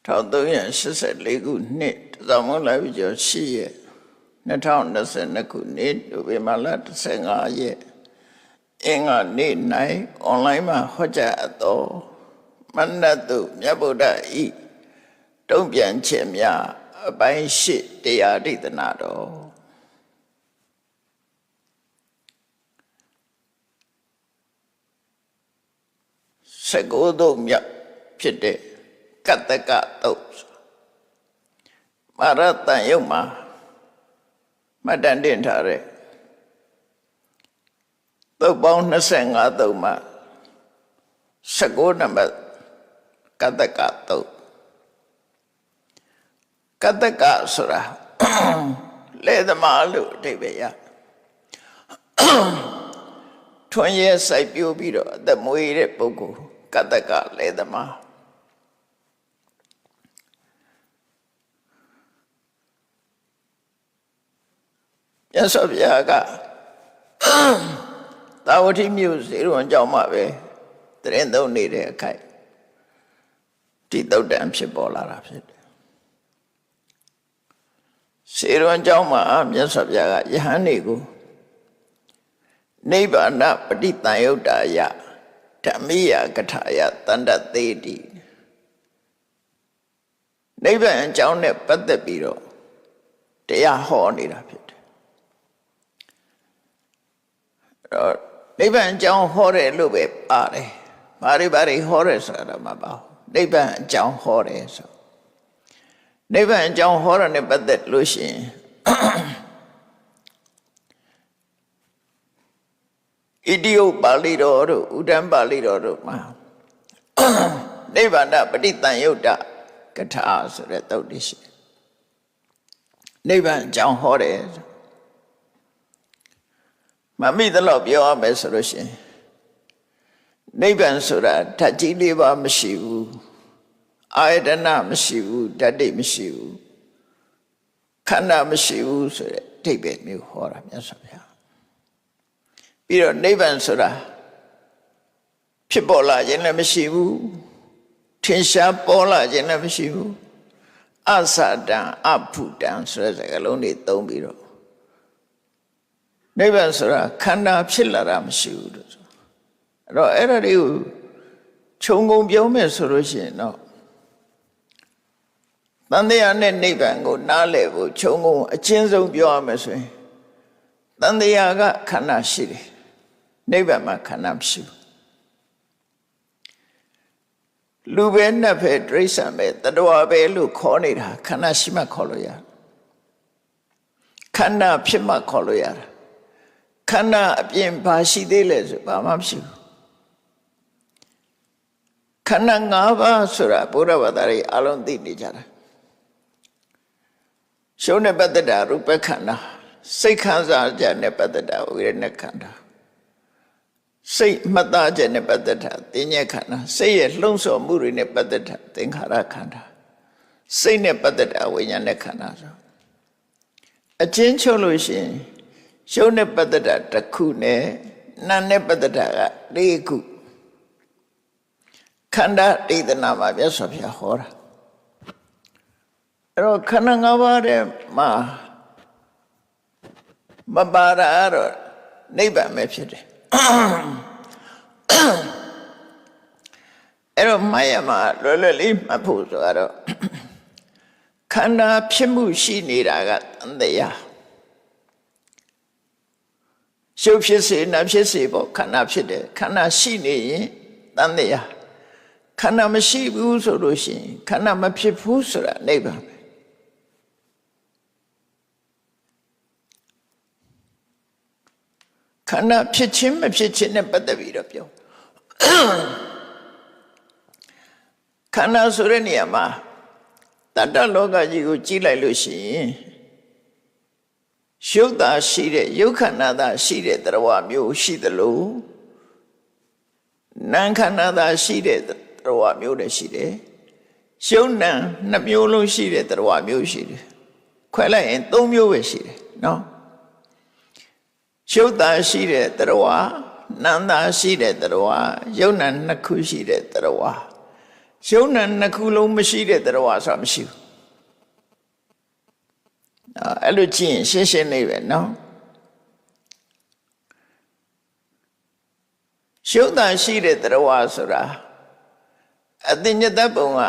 1384 ခုနှစ်သမုံလာပြီးကျော်8ရက်2022ခုနှစ်နိုဝင်ဘာလ15ရက်အင်္ဂါနေ့၌အွန်လိုင်းမှာဟောကြားအပ်သောမန္တတုမြတ်ဗုဒ္ဓဤတုံ့ပြန်ခြင်းများအပိုင်း8တရားဒေသနာတော်19သို့မြောက်ဖြစ်တဲ့ကတ္တကတုတ်မာရတန်ယုတ်မှာမှတ်တမ်းတင်ထားတဲ့သုတ်ပေါင်း25သုတ်မှာ19နံပါတ်ကတ္တကတုတ်ကတ္တကဆိုတာလေသမားလို့အဓိပ္ပာယ်ရထွန်းရဲစိုက်ပျိုးပြီးတော့အသက်မွေးတဲ့ပုဂ္ဂိုလ်ကတ္တကလေသမားမြတ်စွာဘုရားကသာဝတိမြို့ဇေရဝံကျောင်းမှာပဲတရင်သုံးနေတဲ့အခိုက်ဒီတုတ်တံဖြစ်ပေါ်လာတာဖြစ်တယ်ဇေရဝံကျောင်းမှာမြတ်စွာဘုရားကယဟန်တွေကိုနိဗ္ဗာန်ပฏิတန်ယုတ်တာယဓမ္မိယကထာယတန္တသေးတိနိဗ္ဗာန်အကြောင်းနဲ့ပတ်သက်ပြီးတော့တရားဟောနေတာဖြစ်တယ်နိဗ္ဗာန်အကြောင်းဟောတယ်လို့ပဲပါတယ်ဘာတွေဟောတယ်ဆိုတာမပါဘူးနိဗ္ဗာန်အကြောင်းဟောတယ်ဆိုနိဗ္ဗာန်အကြောင်းဟောတာနဲ့ပတ်သက်လို့ရှိရင်ဣတိယပါဠိတော်တို့ဥဒ္ဒံပါဠိတော်တို့မှာနိဗ္ဗာန်ပฏิတန်ယုတ်တကထာဆိုတဲ့သုတ်တိရှိနိဗ္ဗာန်အကြောင်းဟောတယ်မမိသလောက်ပြောရမယ်ဆိုလို့ရှိရင်နိဗ္ဗာန်ဆိုတာဓာတ်ကြီး၄ပါးမရှိဘူးအာယတနာမရှိဘူးဓာတ်တိမရှိဘူးခန္ဓာမရှိဘူးဆိုတဲ့အဓိပ္ပာယ်မျိုးဟောတာမြတ်စွာဘုရားပြီးတော့နိဗ္ဗာန်ဆိုတာဖြစ်ပေါ်လာခြင်းလည်းမရှိဘူးထင်ရှားပေါ်လာခြင်းလည်းမရှိဘူးအသတံအဖုတံဆိုတဲ့စကားလုံးတွေသုံးပြီးတော့နိဗ္ဗာန်ဆိုတာခန္ဓာဖြစ်လာတာမရှိဘူးလို့ဆိုအဲ့တော့အဲ့ဒါတွေကိုခြုံငုံပြောမယ်ဆိုလို့ရှိရင်တော့တန်တရားနဲ့နိဗ္ဗာန်ကိုနားလည်ဖို့ခြုံငုံအချင်းဆုံးပြောရမယ်ဆိုရင်တန်တရားကခန္ဓာရှိတယ်နိဗ္ဗာန်မှာခန္ဓာမရှိဘူးလူပဲနတ်ပဲတိရစ္ဆာန်ပဲတတဝါပဲလို့ခေါ်နေတာခန္ဓာရှိမှခေါ်လို့ရခန္ဓာဖြစ်မှခေါ်လို့ရတာခန္ဓာအပြင်ဘာရှိသေးလဲဆိုဘာမှမရှိဘူးခန္ဓာ၅ပါးဆိုတာဘုရားဘာသာရေးအလုံးသိနေကြတာရှုံးနဲ့ပတ်သက်တာရူပခန္ဓာစိတ်ခံစားချက်နဲ့ပတ်သက်တာဝိရဏခန္ဓာစိတ်မှတ်သားချက်နဲ့ပတ်သက်တာသင်္ညေခန္ဓာစိတ်ရဲ့လှုံ့ဆော်မှုတွေနဲ့ပတ်သက်တာသင်္ခါရခန္ဓာစိတ်နဲ့ပတ်သက်တာဝိညာဉ်နဲ့ခန္ဓာဆိုအချင်းချုပ်လို့ရှိရင်ရှုံးနဲ့ပတ်သက်တာတစ်ခုနဲ့နာနဲ့ပတ်သက်တာက၄ခုခန္ဓာဒေသနာမှာမြတ်စွာဘုရားဟောတာအဲ့တော့ခန္ဓာ၅ပါးထဲမှာမပါတာတော့နိဗ္ဗာန်ပဲဖြစ်တယ်အဲ့တော့မယမှာလွယ်လွယ်လေးမှတ်ဖို့ဆိုတော့ခန္ဓာဖြစ်မှုရှိနေတာကတန်တရားရှုပ်ဖြစ်စေနာဖြစ်စေပေါ့ခန္ဓာဖြစ်တယ်ခန္ဓာရှိနေရင်တန်တရားခန္ဓာမရှိဘူးဆိုလို့ရှိရင်ခန္ဓာမဖြစ်ဘူးဆိုတာနိဗ္ဗာန်ပဲခန္ဓာဖြစ်ခြင်းမဖြစ်ခြင်းနဲ့ပတ်သက်ပြီးတော့ပြောခန္ဓာဆိုတဲ့နေရာမှာတတ္တလောကကြီးကိုကြည့်လိုက်လို့ရှိရင်ရုပ်သာရှိတဲ့ရုပ်ခန္ဓာသာရှိတဲ့သရဝမျိုးရှိသလိုနာမ်ခန္ဓာသာရှိတဲ့သရဝမျိုးလည်းရှိတယ်ရုပ်နာမ်နှစ်မျိုးလုံးရှိတဲ့သရဝမျိုးရှိတယ်ခွဲလိုက်ရင်၃မျိုးပဲရှိတယ်နော်ရုပ်သာရှိတဲ့သရဝနာမ်သာရှိတဲ့သရဝရုပ်နာမ်နှစ်ခုရှိတဲ့သရဝ ရှုံးနံနှစ်ခုလုံးမရှိတဲ့တရားဆိုတာမရှိဘူးအဲ့လိုကြည့်ရင်ရှင်းရှင်းလေးပဲနော်ရှုံးတာရှိတဲ့တရားဆိုတာအတိညတပုံက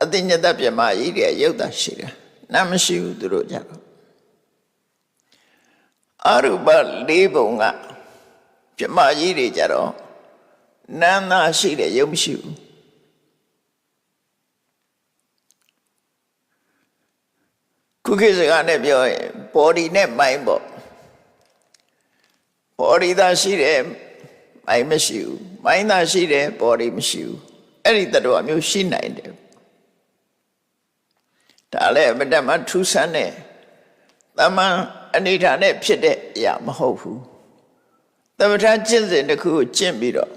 အတိညတပြမကြီးတဲ့ရုပ်တာရှိတယ်နာမရှိဘူးသူတို့ကြတော့အရူပ၄ပုံကပြမကြီးတွေကြတော့နာနာရှိတဲ့ရုပ်မရှိဘူးခုခေတ်စကားနဲ့ပြောရင် body နဲ့ mind ပေါ့ body သာရှိတယ် mind မရှိဘူး mind သာရှိတယ် body မရှိဘူးအဲ့ဒီတတော်အမျိုးရှိနိုင်တယ်ဒါလည်းအမတ္တမထူးဆန်းတဲ့သမန်အနေထားနဲ့ဖြစ်တဲ့အရာမဟုတ်ဘူးသမထကျင့်စဉ်တစ်ခုကိုကျင့်ပြီးတော့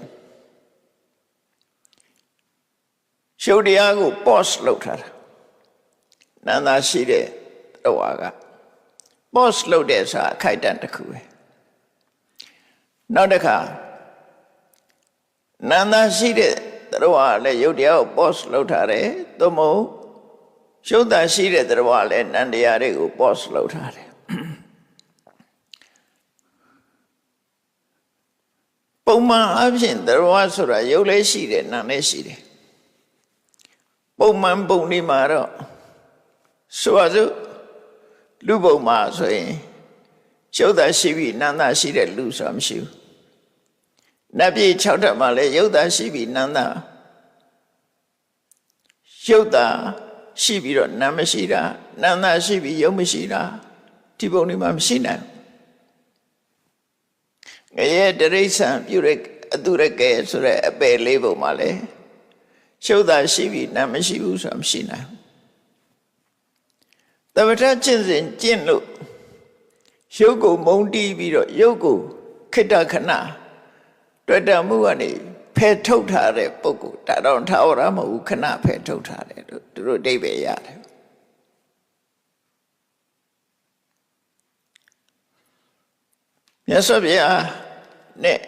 ရှုပ်တရားကို pause လုပ်ထားတာနန္တာရှိတဲ့တော်က pause လုပ်တဲ့ဆိုတာအခိုက်အတန့်တစ်ခုပဲနောက်တစ်ခါနန္တာရှိတဲ့တော်ကလည်းယုတ်တရားကို pause လုပ်ထားတယ်သို့မဟုတ်ရှုပ်တာရှိတဲ့တော်ကလည်းနန္တရားတွေကို pause လုပ်ထားတယ်ပုံမှန်အဖြစ်တော်ဆိုတာယုတ်လည်းရှိတယ်နာမ်လည်းရှိတယ်ပုံမှန်ပုံဒီမှာတော့ဆိုပါစို့လူပုံမှာဆိုရင်ရှုပ်တာရှိပြီးနာမ်တာရှိတဲ့လူဆိုတာမရှိဘူးနတ်ပြည်6ထပ်မှာလည်းယုတ်တာရှိပြီးနာမ်တာရှုပ်တာရှိပြီးတော့နာမ်မရှိတာနာမ်တာရှိပြီးယုတ်မရှိတာဒီပုံဒီမှာမရှိနိုင်ငရဲတရိစ္ဆာန်ပြုတဲ့အတုရကဲဆိုတဲ့အပယ်လေးပုံမှာလည်းရှုပ်တာရှိပြီးနာမ်မရှိဘူးဆိုတာမရှိနိုင်သမထကျင့်စဉ်ကျင့်လို့ရုပ်ကိုမုံတီးပြီးတော့ရုပ်ကိုခိတ္တခဏတွေ့တမှုကနေဖယ်ထုတ်ထားတဲ့ပုဂ္ဂိုလ်ဒါတော့ထာဝရမဟုတ်ဘူးခဏဖယ်ထုတ်ထားတယ်လို့သူတို့အဓိပ္ပာယ်ရတယ်မြတ်စွာဘုရားနဲ့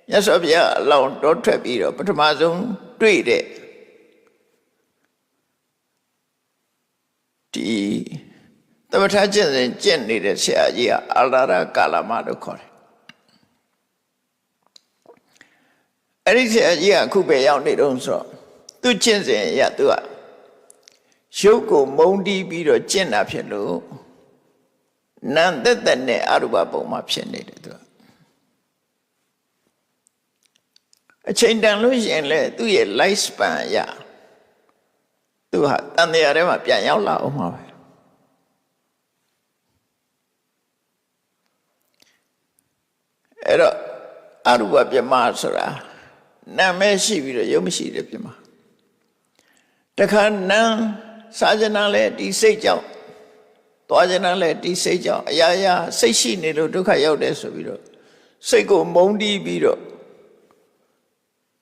မြတ်စွာဘုရားအလောင်းတော်ထွက်ပြီးတော့ပထမဆုံးတွေ့တဲ့ဒီသမထကျင့်စဉ်ကျင့်နေတဲ့ဆရာကြီးကအာလာရကာလမလို့ခေါ်တယ်အဲ့ဒီဆရာကြီးကအခုပဲရောက်နေတော့ဆိုတော့သူကျင့်စဉ်ရသူကရုပ်ကိုမုံတီးပြီးတော့ကျင့်တာဖြစ်လို့နံသက်သက်နဲ့အရူပပုံမှာဖြစ်နေတယ်သူကအချိန်တန်လို့ရှိရင်လေသူ့ရဲ့ life span ရသူဟာတန်တရားထဲမှာပြန်ရောက်လာအောင်မှာပဲအဲ့တော့အရူပပြမဆိုတာနာမဲရှိပြီးတော့ရုပ်မရှိတဲ့ပြမတခါနံစာကြနာလဲဒီစိတ်ကြောင့်သွားကြနာလဲဒီစိတ်ကြောင့်အရာရာစိတ်ရှိနေလို့ဒုက္ခရောက်တယ်ဆိုပြီးတော့စိတ်ကိုမုံတီးပြီးတော့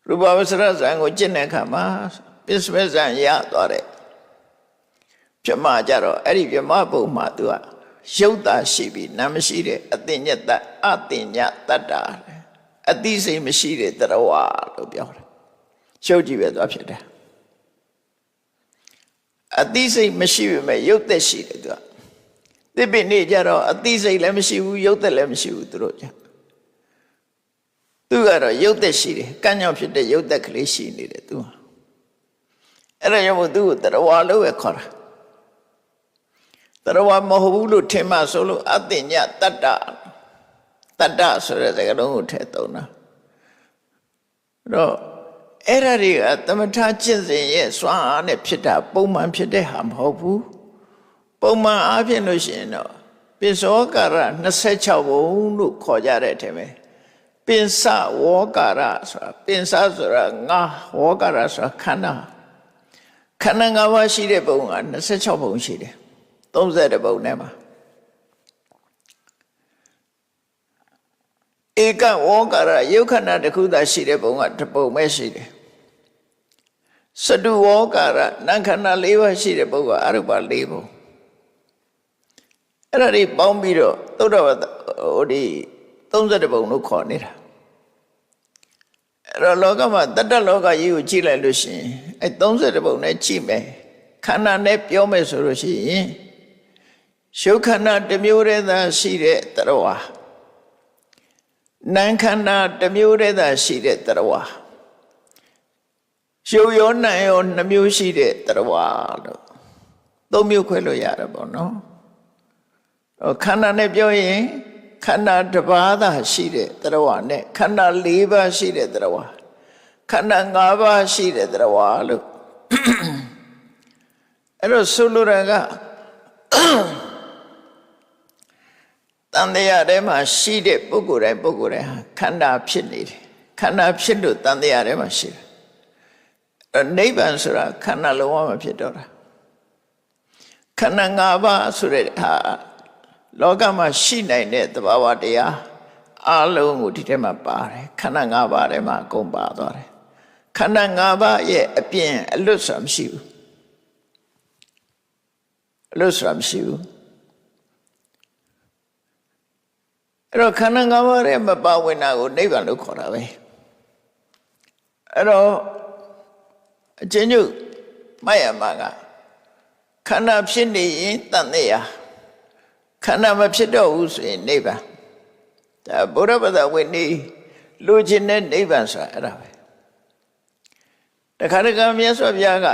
ရူပဝဆရဇံကိုကျင့်တဲ့အခါမှာပစ္စဝဇံရသွားတယ်ပြမကြတော့အဲ့ဒီပြမပုံမှာသူကရုပ်တာရှိပြီးနာမရှိတဲ့အတိညတအတိညတတ္တာအတိစိတ်မရှိတဲ့တရဝလို့ပြောတယ်ရှုပ်ကြည့်ပဲသွားဖြစ်တယ်အတိစိတ်မရှိပေမဲ့ရုပ်သက်ရှိတယ်သူကသစ်ပင်နေကြတော့အတိစိတ်လည်းမရှိဘူးရုပ်သက်လည်းမရှိဘူးသူတို့ကြသူကတော့ရုပ်သက်ရှိတယ်ကံ့ကြောင့်ဖြစ်တဲ့ရုပ်သက်ကလေးရှိနေတယ်သူကအဲ့ဒါကြောင့်မို့သူ့ကိုတရဝလို့ပဲခေါ်တာတရဝမဟုတ်ဘူးလို့ထင်မှဆိုလို့အတိညတတ္တတတ္တဆိုတဲ့စကားလုံးကိုထည့်သုံးတာအဲ့တော့အဲ့ဒါတွေကသမထကျင့်စဉ်ရဲ့စွမ်းအားနဲ့ဖြစ်တာပုံမှန်ဖြစ်တဲ့ဟာမဟုတ်ဘူးပုံမှန်အားဖြင့်လို့ရှိရင်တော့ပိစောကာရ26ဘုံလို့ခေါ်ကြတဲ့အထင်ပဲပင်စဝောကာရဆိုတာပင်စဆိုတာငါဝောကာရဆိုတာခန္ဓာ၅ပါးရှိတဲ့ဘုံက26ဘုံရှိတယ်30ဘုံနဲ့မှာဧကဝောကာရယုတ်ခန္ဓာတစ်ခုသာရှိတဲ့ဘုံကတစ်ပုံပဲရှိတယ်စတုဝောကာရနံခန္ဓာ၄ပါးရှိတဲ့ဘုံကအရူပ၄ဘုံအဲ့ဒါတွေပေါင်းပြီးတော့သုဒ္ဓဝတ္တဟိုဒီ30ဘုံလို့ခေါ်နေတာအဲ့ အဲ့တော့လောကမှာတတ္တလောကကြီးကိုကြည့်လိုက်လို့ရှိရင်အဲ့30ပုံနဲ့ကြည့်မယ်ခန္ဓာနဲ့ပြောမယ်ဆိုလို့ရှိရင်ရှုခန္ဓာတစ်မျိုးတည်းသာရှိတဲ့တရဝါနာမ်ခန္ဓာတစ်မျိုးတည်းသာရှိတဲ့တရဝါရှုရောနာမ်ရော2မျိုးရှိတဲ့တရဝါလို့3မျိုးခွဲလို့ရတယ်ပေါ့နော်ခန္ဓာနဲ့ပြောရင်ခန္ဓာတစ်ပါးသာရှိတဲ့တရဝါနဲ့ခန္ဓာ4ပါးရှိတဲ့တရဝါခန္ဓာ5ပါးရှိတဲ့တရဝါလို့အဲ့တော့ဆိုလိုတာကတန်တရားထဲမှာရှိတဲ့ပုဂ္ဂိုလ်တိုင်းပုဂ္ဂိုလ်တိုင်းဟာခန္ဓာဖြစ်နေတယ်ခန္ဓာဖြစ်လို့တန်တရားထဲမှာရှိတယ်အဲ့နိဗ္ဗာန်ဆိုတာခန္ဓာလုံးဝမဖြစ်တော့တာခန္ဓာ5ပါးဆိုတဲ့ဟာလောကမှာရှိနိုင်တဲ့သဘာဝတရားအလုံးကိုဒီထဲမှာပါတယ်ခန္ဓာ5ပါးထဲမှာအကုန်ပါသွားတယ်ခန္ဓာ5ပါးရဲ့အပြင်အလွတ်ဆိုတာမရှိဘူးအလွတ်ဆိုတာမရှိဘူးအဲ့တော့ခန္ဓာ5ပါးရဲ့မပါဝင်တာကိုနိဗ္ဗာန်လို့ခေါ်တာပဲအဲ့တော့အကျဉ်းချုပ်မှတ်ရမှာကခန္ဓာဖြစ်နေရင်တန်တရားခန္ဓာမဖြစ်တော့ဘူးဆိုရင်နိဗ္ဗာန်ဒါဗုဒ္ဓဘာသာဝင်နေလူချင်းတဲ့နိဗ္ဗာန်ဆိုတာအဲ့ဒါပဲတခါတခါမြတ်စွာဘုရားက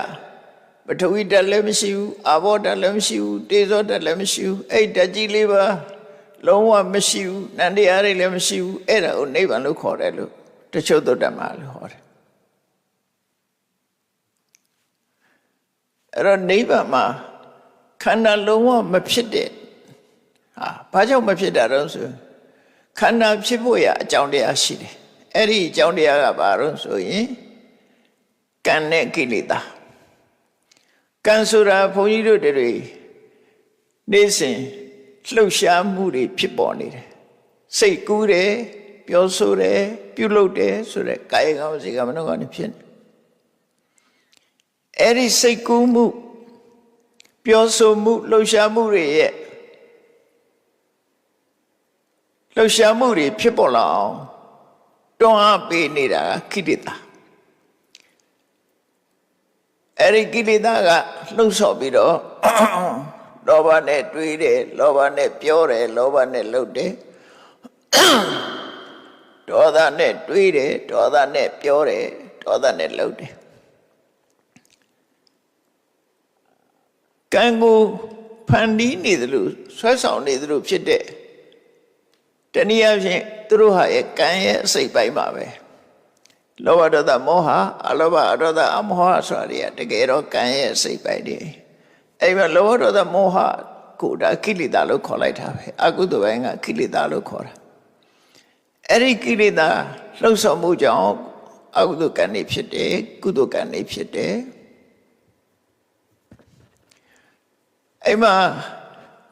ပထဝီဓာတ်လည်းမရှိဘူးအာဘောဓာတ်လည်းမရှိဘူးတေဇောဓာတ်လည်းမရှိဘူးအဲ့ဓာတ်ကြီးလေးပါလုံးဝမရှိဘူးနန္တရားတွေလည်းမရှိဘူးအဲ့ဒါကိုနိဗ္ဗာန်လို့ခေါ်တယ်လို့တချို့သုတ္တမလို့ခေါ်တယ်အဲ့တော့နိဗ္ဗာန်မှာခန္ဓာလုံးဝမဖြစ်တဲ့ဘာကြောင့်မဖြစ်တာတော့ဆိုခန္ဓာဖြစ်ဖို့ရအကြောင်းတရားရှိတယ်အဲ့ဒီအကြောင်းတရားကဘာလို့ဆိုရင်ကံနဲ့ကိလေသာကံဆိုတာဘုန်းကြီးတို့တွေနေ့စဉ်လှုပ်ရှားမှုတွေဖြစ်ပေါ်နေတယ်စိတ်ကူးတယ်ပြောဆိုတယ်ပြုလုပ်တယ်ဆိုတဲ့ကာယကံဝစီကံမနောကံဖြစ်နေအဲ့ဒီစိတ်ကူးမှုပြောဆိုမှုလှုပ်ရှားမှုတွေရဲ့လှုပ်ရှားမှုတွေဖြစ်ပေါ်လာအောင်တွန်းအားပေးနေတာကိလေသာအဲ့ဒီကိလေသာကလှုပ်ဆော်ပြီးတော့လောဘနဲ့တွေးတယ်လောဘနဲ့ပြောတယ်လောဘနဲ့လုပ်တယ်ဒေါသနဲ့တွေးတယ်ဒေါသနဲ့ပြောတယ်ဒေါသနဲ့လုပ်တယ်ကံကိုဖန်တီးနေသလိုဆွဲဆောင်နေသလိုဖြစ်တဲ့တနည်းအားဖြင့်သူတို့ဟာရဲ့ကံရဲ့အစိတ်ပိုင်းပါပဲလောဘဒေါသမောဟအလောဘအဒေါသအမောဟဆိုတာတကယ်တော့ကံရဲ့အစိတ်ပိုင်းတွေအဲ့မှာလောဘဒေါသမောဟကိုဒါကိလေသာလို့ခေါ်လိုက်တာပဲအကုသိုလ်ပိုင်းကကိလေသာလို့ခေါ်တာအဲ့ဒီကိလေသာလှုပ်ဆောင်မှုကြောင့်အကုသိုလ်ကံတွေဖြစ်တယ်ကုသိုလ်ကံတွေဖြစ်တယ်အဲ့မှာ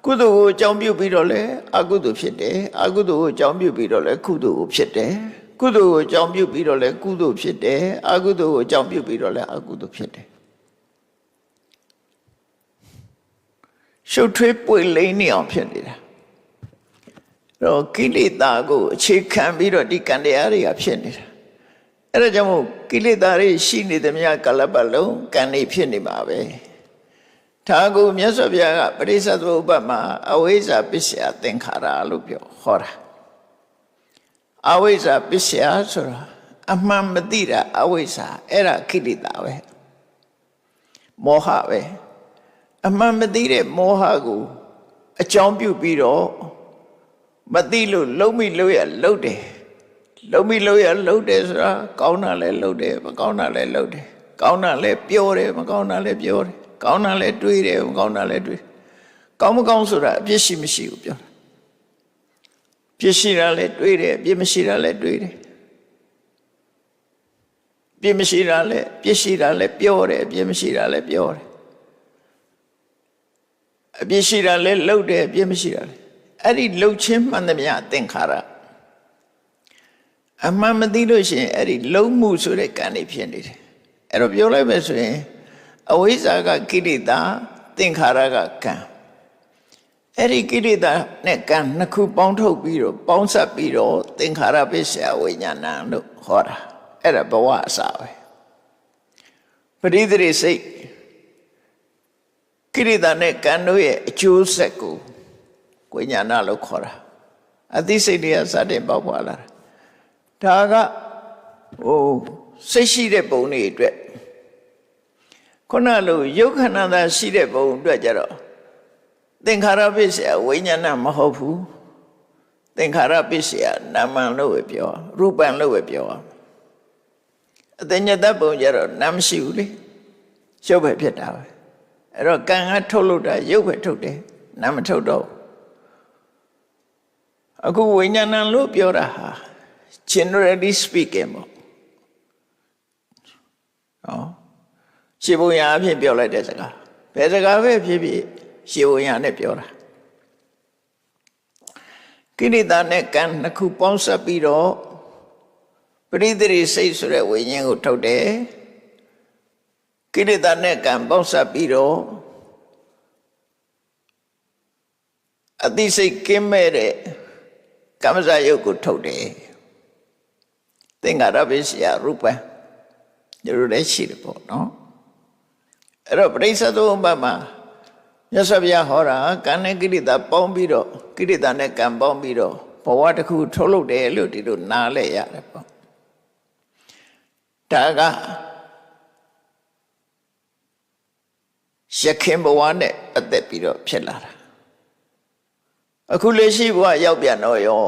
ကုသိုလ်ကိုအကြောင်းပြုပြီးတော့လဲအကုသိုလ်ဖြစ်တယ်အကုသိုလ်ကိုအကြောင်းပြုပြီးတော့လဲကုသိုလ်ကိုဖြစ်တယ်ကုသိုလ်ကိုအကြောင်းပြုပြီးတော့လဲကုသိုလ်ဖြစ်တယ်အကုသိုလ်ကိုအကြောင်းပြုပြီးတော့လဲအကုသိုလ်ဖြစ်တယ်ရှုပ်ထွေးပွေလိမ့်နေအောင်ဖြစ်နေတာတော့ကိလေသာကိုအခြေခံပြီးတော့ဒီကံတရားတွေကဖြစ်နေတာအဲ့ဒါကြောင့်မို့ကိလေသာတွေရှိနေသမျှကာလပတ်လုံးကံတွေဖြစ်နေမှာပဲဒါကိုမြတ်စွာဘုရားကပရိစ္ဆေသမုပ္ပါဒ်မှာအဝိဇ္ဇာပစ္စယသင်္ခါရလို့ပြောဟောတာအဝိဇ္ဇာပစ္စယဆိုတာအမှန်မသိတာအဝိဇ္ဇာအဲ့ဒါကိလေသာပဲမောဟပဲအမှန်မသိတဲ့မောဟကိုအကြောင်းပြုပြီးတော့မသိလို့လုံးမိလို့ရလုံးတယ်လုံးမိလို့ရလုံးတယ်ဆိုတာကောင်းတာလည်းလုံးတယ်မကောင်းတာလည်းလုံးတယ်ကောင်းတာလည်းပြောတယ်မကောင်းတာလည်းပြောတယ်ကောင်းတာလည်းတွေးတယ်မကောင်းတာလည်းတွေးကောင်းမကောင်းဆိုတာအပြစ်ရှိမရှိကိုပြောတာပြစ်ရှိတာလည်းတွေးတယ်ပြစ်မရှိတာလည်းတွေးတယ်ပြစ်မရှိတာလည်းပြစ်ရှိတာလည်းပြောတယ်ပြစ်မရှိတာလည်းပြောတယ်အပြစ်ရှိတာလည်းလှုပ်တယ်အပြစ်မရှိတာလည်းအဲ့ဒီလှုပ်ခြင်းမှန်သမျှသင်္ခါရအမှန်မသိလို့ရှိရင်အဲ့ဒီလုံးမှုဆိုတဲ့ကံတွေဖြစ်နေတယ်အဲ့တော့ပြောလိုက်ပဲဆိုရင်အဝိဇ္ဇာကကိလေသာသင်္ခါရကကံအဲ့ဒီကိလေသာနဲ့ကံနှစ်ခုပေါင်းထုတ်ပြီးတော့ပေါင်းစပ်ပြီးတော့သင်္ခါရပစ္စယဝိညာဏလို့ဟောတာ အဲ့ဒါဘဝအစပဲပရိသေရိစိတ်ကိရိတာနဲ့ကံတို့ရဲ့အကျိုးဆက်ကိုဝိညာဏလို့ခေါ်တာအသိစိတ်တွေကစတင်ပေါက်ဖွာလာတာဒါကစိတ်ရှိတဲ့ပုံတွေအတွက်ခုနလိုယုတ်ခဏသာရှိတဲ့ပုံအတွက်ကြတော့သင်္ခါရပစ္စယဝိညာဏမဟုတ်ဘူးသင်္ခါရပစ္စယနာမံလို့ပဲပြောရူပံလို့ပဲပြောရအတညတပုံကြတော့နာမရှိဘူးလေရုပ်ပဲဖြစ်တာပဲအဲ့တော့ကံကထုတ်လို့တာရုပ်ပဲထုတ်တယ်နာမထုတ်တော့အခုဝိညာဏလို့ပြောတာဟာ generally speaking ပေါ့ရှင်းပုံရအဖြစ်ပြောလိုက်တဲ့စကားဘယ်စကားပဲဖြစ်ဖြစ်ရှင်းပုံရနဲ့ပြောတာကိရိတာနဲ့ကံနှစ်ခုပေါင်းစပ်ပြီးတော့ပရိသေရိစိတ်ဆိုတဲ့ဝိညာဉ်ကိုထုတ်တယ်ကိရိတာနဲ့ကံပေါင်းစပ်ပြီးတော့အသိစိတ်ကင်းမဲ့တဲ့ကမ္မဇယုတ်ကိုထုတ်တယ်သင်္ခါရပစ္စယရူပံဒီလိုလည်းရှိတယ်ပေါ့နော်အဲ့တော့ပရိစ္ဆေသမုပ္ပါဒ်မှာမြတ်စွာဘုရားဟောတာကံနဲ့ကိရိတာပေါင်းပြီးတော့ကိရိတာနဲ့ကံပေါင်းပြီးတော့ဘဝတစ်ခုထုတ်လုပ်တယ်လို့ဒီလိုနားလဲရတယ်ပေါ့ဒါကရခင်ဘဝနဲ့အသက်ပြီးတော့ဖြစ်လာတာအခုလက်ရှိဘဝရောက်ပြန်တော့ရော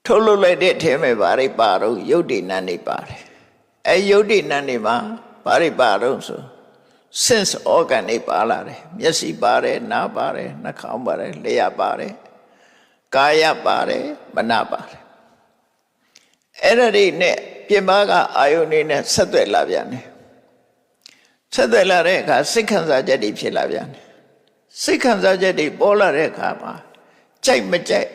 ထုတ်လုပ်လိုက်တဲ့ထဲမှာဗာရိပါတော့ယုတ်တိနန်းနေပါတယ်အဲယုတ်တိနန်းနေမှာဗာရိပါတော့ဆို sense organ တွေပါလာတယ်မျက်စိပါတယ်နားပါတယ်နှာခေါင်းပါတယ်လျှာပါတယ်ကာယပါတယ်မနပါတယ်အဲ့ဒါတွေနဲ့ပြင်ပကအာယုန်တွေနဲ့ဆက်သွယ်လာပြန်တယ်ဆက်သွယ်လာတဲ့အခါစိတ်ခံစားချက်တွေဖြစ်လာပြန်တယ်စိတ်ခံစားချက်တွေပေါ်လာတဲ့အခါမှာကြိုက်မကြိုက်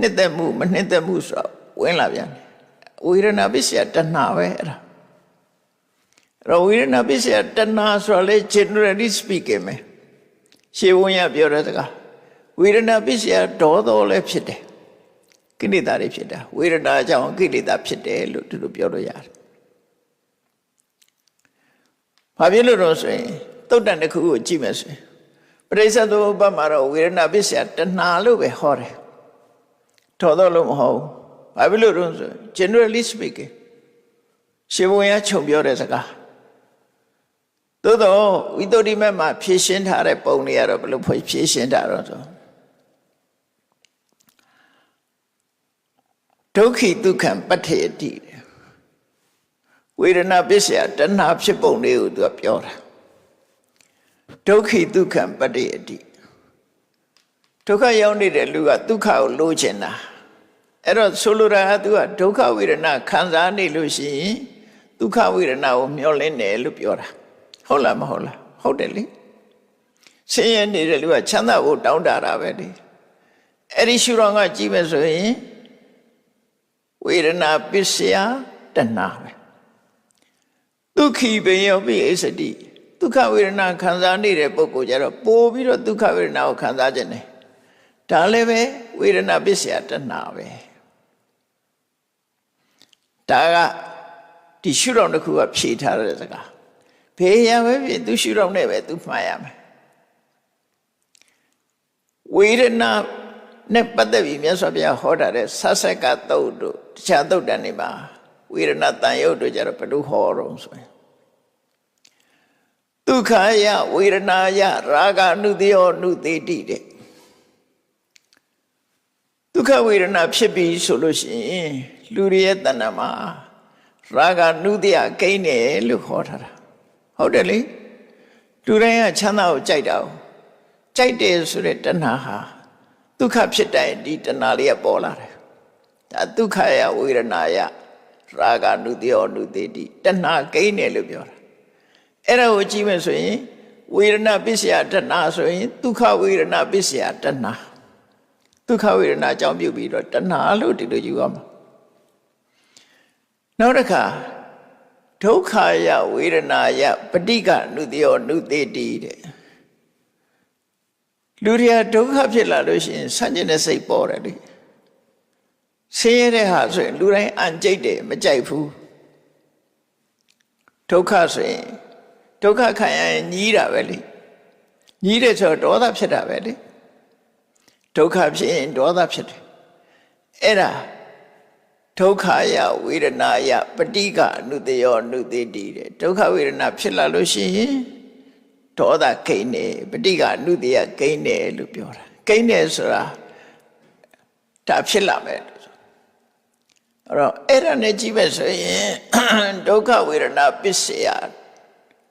နှစ်သက်မှုမနှစ်သက်မှုဆိုတော့ဝင်လာပြန်တယ်ဝိရဏပစ္စယတဏှာပဲအဲ့ဒါဝိရဏပစ္စယတဏှာဆိုတော့လေ generally speaking ပဲရှေးဝန်ရပြောတဲ့စကားဝိရဏပစ္စယဒေါသောလည်းဖြစ်တယ်ကိလေသာတွေဖြစ်တာဝိရဏကြောင့်ကိလေသာဖြစ်တယ်လို့ဒီလိုပြောလို့ရတယ်ဘာဖြစ်လို့တော့ဆိုရင်သုတ်တန်တစ်ခုကိုကြည့်မယ်ဆိုရင်ပရိစ္ဆေသမုပ္ပါဒ်မှာတော့ဝိရဏပစ္စယတဏှာလို့ပဲဟောတယ်ထောတော့လို့မဟုတ်ဘူးဘာဖြစ်လို့တော့ဆို generally speaking ရှေးဘုံရခြုံပြောတဲ့စကားသို့တော့ဝိသုဒ္ဓိမတ်မှာဖြည့်ရှင်းထားတဲ့ပုံတွေကတော့ဘယ်လိုဖြည့်ရှင်းတာတော့ဆိုဒုက္ခိဒုက္ခံပဋ္ဌေအတိဝေဒနာပစ္စယတဏှာဖြစ်ပုံလေးကိုသူကပြောတာဒုက္ခိဒုက္ခံပဋ္ဌေအတိဒုက္ခရောက်နေတဲ့လူကဒုက္ခကိုလိုချင်တာအဲ့တော့ဆိုလိုတာကသူကဒုက္ခဝေဒနာခံစားနေလို့ရှိရင်ဒုက္ခဝေဒနာကိုမျောလင်းတယ်လို့ပြောတာဟုတ်လားမဟုတ်လားဟုတ်တယ်လေဆင်းရဲနေတဲ့လူကချမ်းသာဖို့တောင်းတတာပဲလေအဲ့ဒီရှုတော်ကကြည့်မယ်ဆိုရင်ဝေဒနာပစ္စယတဏှာပဲဒုက္ခိပင်ယောပိအစ္စတိဒုက္ခဝေဒနာခံစားနေတဲ့ပုဂ္ဂိုလ်ကြတော့ပို့ပြီးတော့ဒုက္ခဝေဒနာကိုခံစားခြင်းတယ်ဒါလည်းပဲဝေဒနာပစ္စယတဏှာပဲဒါကဒီရှုတော်တစ်ခုကဖြေထားတဲ့စကားဘေးရပဲဖြစ်သူရှုတော်နဲ့ပဲသူမှားရမယ်ဝေဒနာနဲ့ပတ်သက်ပြီးမြတ်စွာဘုရားဟောတာတဲ့ဆဆက်ကသုတ်တို့တခြားသုတ်တန်တွေမှာဝေဒနာတန်ရုပ်တို့ကြတော့ဘယ်လိုဟောတော့ဆိုရင်ဒုက္ခယဝေဒနာယရာဂနုတယောနုသေတိတဲ့ဒုက္ခဝေဒနာဖြစ်ပြီးဆိုလို့ရှိရင်လူတွေရဲ့တဏ္ဍာမှာရာဂနုတယကိန်းတယ်လို့ခေါ်ထားတာဟုတ်တယ်လေလူတိုင်းကချမ်းသာကိုကြိုက်တာကိုကြိုက်တယ်ဆိုတဲ့တဏှာဟာဒုက္ခဖြစ်တိုင်းဒီတဏှာလေးကပေါ်လာတယ်ဒါဒုက္ခယဝေဒနာယရာဂနုတယောနုသေတိတဏှာကိန်းတယ်လို့ပြောတာအဲ့ဒါကိုကြည့်မယ်ဆိုရင်ဝေဒနာပစ္စယတဏှာဆိုရင်ဒုက္ခဝေဒနာပစ္စယတဏှာဒုက္ခဝေဒနာအကြောင်းပြုပြီးတော့တဏှာလို့ဒီလိုယူရမှာနောက်တစ်ခါဒုက္ခယဝေဒနာယပဋိက္ခနုတယောနုသေတိတဲ့လူတွေကဒုက္ခဖြစ်လာလို့ရှိရင်ဆန့်ကျင်တဲ့စိတ်ပေါ်တယ်လေ ဆင်းရဲတဲ့ဟာဆိုရင်လူတိုင်းအံကြိတ်တယ်မကြိုက်ဘူးဒုက္ခဆိုရင်ဒုက္ခခံရရင်ညည်းတာပဲလေညည်းတယ်ဆိုတော့ဒေါသဖြစ်တာပဲလေဒုက္ခဖြစ်ရင်ဒေါသဖြစ်တယ်အဲ့ဒါဒုက္ခယဝေဒနာယပဋိကအနုတယောအနုသေတိတဲ့ဒုက္ခဝေဒနာဖြစ်လာလို့ရှိရင်ဒေါသကိန်းတယ်ပဋိကအနုသေယကိန်းတယ်လို့ပြောတာကိန်းတယ်ဆိုတာဒါဖြစ်လာမယ်အဲ့တော့အဲ့ဒါနဲ့ကြည့်မယ်ဆိုရင်ဒုက္ခဝေဒနာပစ္စယ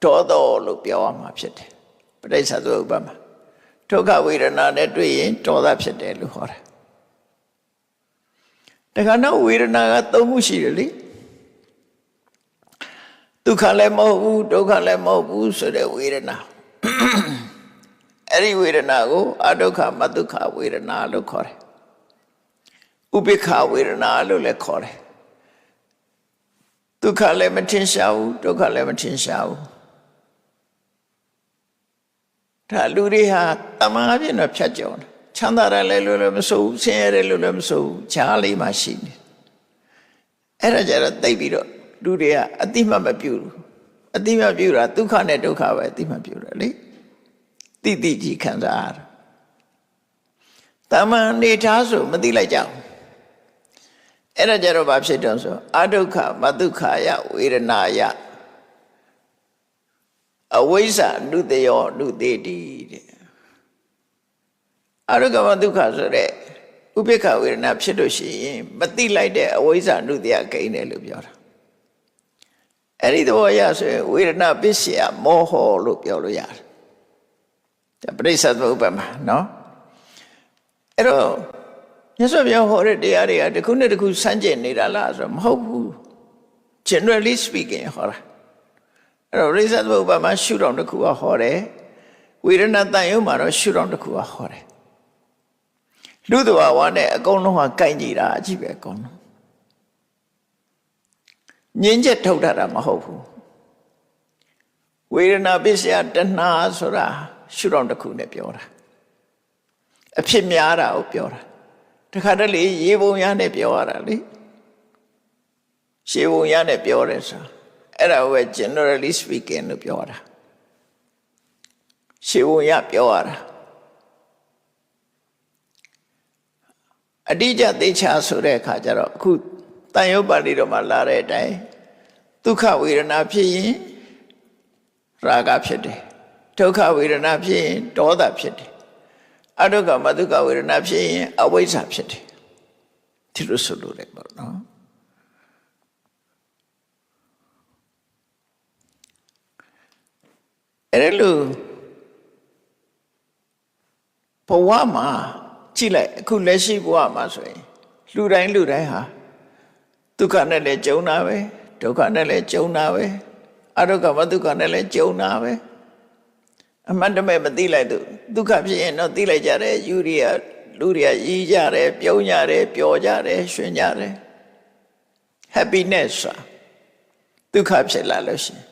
ဒေါသောလို့ပြောရမှာဖြစ်တယ်ပဋိစ္စသုဥပ္ပမှာဒုက္ခဝေဒနာနဲ့တွေ့ရင်ဒေါသဖြစ်တယ်လို့ဟောတယ်တခါတော့ဝေဒနာက၃ခုရှိတယ်လေဒုက္ခလည်းမဟုတ်ဘူးဒုက္ခလည်းမဟုတ်ဘူးဆိုတဲ့ဝေဒနာအဲ့ဒီဝေဒနာကိုအဒုက္ခမဒုက္ခဝေဒနာလို့ခေါ်တယ်ဥပိ္ပခဝေဒနာလို့လည်းခေါ်တယ်ဒုက္ခလည်းမထင်ရှားဘူးဒုက္ခလည်းမထင်ရှားဘူးဒါလူတွေဟာတမန်အဖြစ်တော့ဖြတ်ကျော်တယ်ချမ်းသာတယ်လည်းမဆိုဘူးဆင်းရဲတယ်လို့လည်းမဆိုဘူးဈာလေးမှရှိနေအဲ့ဒါကြတော့သိပြီးတော့လူတွေကအတိမတ်မပြုဘူးအတိမတ်ပြုတာဒုက္ခနဲ့ဒုက္ခပဲအတိမတ်ပြုတယ်လေတိတိကြီးခံစားရတာတမန်နေထားဆိုမသိလိုက်ကြဘူးအဲ့ဒါကြတော့ဘာဖြစ်တော့ဆိုအဒုက္ခမဒုက္ခယဝေဒနာယအဝိဇ္ဇအနုတယောအနုသေတိတဲ့အဒုက္ခမဒုက္ခဆိုတဲ့ဥပိ္ပခဝေဒနာဖြစ်လို့ရှိရင်မသိလိုက်တဲ့အဝိဇ္ဇအနုတယကိန်းတယ်လို့ပြောတာအဲ့ဒီသဘောအရဆိုရင်ဝေဒနာပစ္စယမောဟလို့ပြောလို့ရတယ်ဒါပရိစ္ဆေသမုပ္ပါမှာနော်အဲ့တော့မြတ်စွာဘုရားဟောတဲ့တရားတွေကတစ်ခုနဲ့တစ်ခုဆန့်ကျင်နေတာလားဆိုတော့မဟုတ်ဘူး generally speaking ဟောတာအဲ့တော့ပရိစ္ဆေသမုပ္ပါမှာရှုထောင့်တစ်ခုကဟောတယ်ဝေဒနာတန်ရုံမှာတော့ရှုထောင့်တစ်ခုကဟောတယ်လူတဘာဝနဲ့အကုန်လုံးဟာကိုက်ညီတာအကြည့်ပဲအကုန်လုံးငင်းချက်ထုတ်တာမဟုတ်ဘူးဝေဒနာပစ္စယတဏှာဆိုတာရှုထောင့်တစ်ခုနဲ့ပြောတာအဖြစ်များတာကိုပြောတာတခါတလေရေပုံရနဲ့ပြောရတာလေရှေးပုံရနဲ့ပြောတယ်ဆိုအဲ့ဒါကို generally speaking လို့ပြောတာရှေးပုံရပြောရတာအတိအကျသိချာဆိုတဲ့အခါကျတော့အခုတန်ရုပ်ပါဠိတော်မှာလာတဲ့အတိုင်းဒုက္ခဝေဒနာဖြစ်ရင်ရာဂဖြစ်တယ်ဒုက္ခဝေဒနာဖြစ်ရင်ဒေါသဖြစ်တယ်အဒုက္ခမဒုက္ခဝေဒနာဖြစ်ရင်အဝိဇ္ဇာဖြစ်တယ်ဒီလိုဆိုလို့ရတယ်ပေါ့နော်အဲ့လိုဘဝမှာကြည့်လိုက်အခုလက်ရှိဘဝမှာဆိုရင်လူတိုင်းဟာဒုက္ခနဲ့လည်းကြုံတာပဲဒုက္ခနဲ့လည်းကြုံတာပဲအဒုက္ခမဒုက္ခနဲ့လည်းကြုံတာပဲအမှန်တမဲ့မသိလိုက်သူဒုက္ခဖြစ်ရင်တော့သိလိုက်ကြတယ်လူတွေကရည်ကြတယ်ပြုံးကြတယ်ပျော်ကြတယ်ရွှင်ကြတယ် happiness ဒုက္ခဖြစ်လာလို့ရှိရင်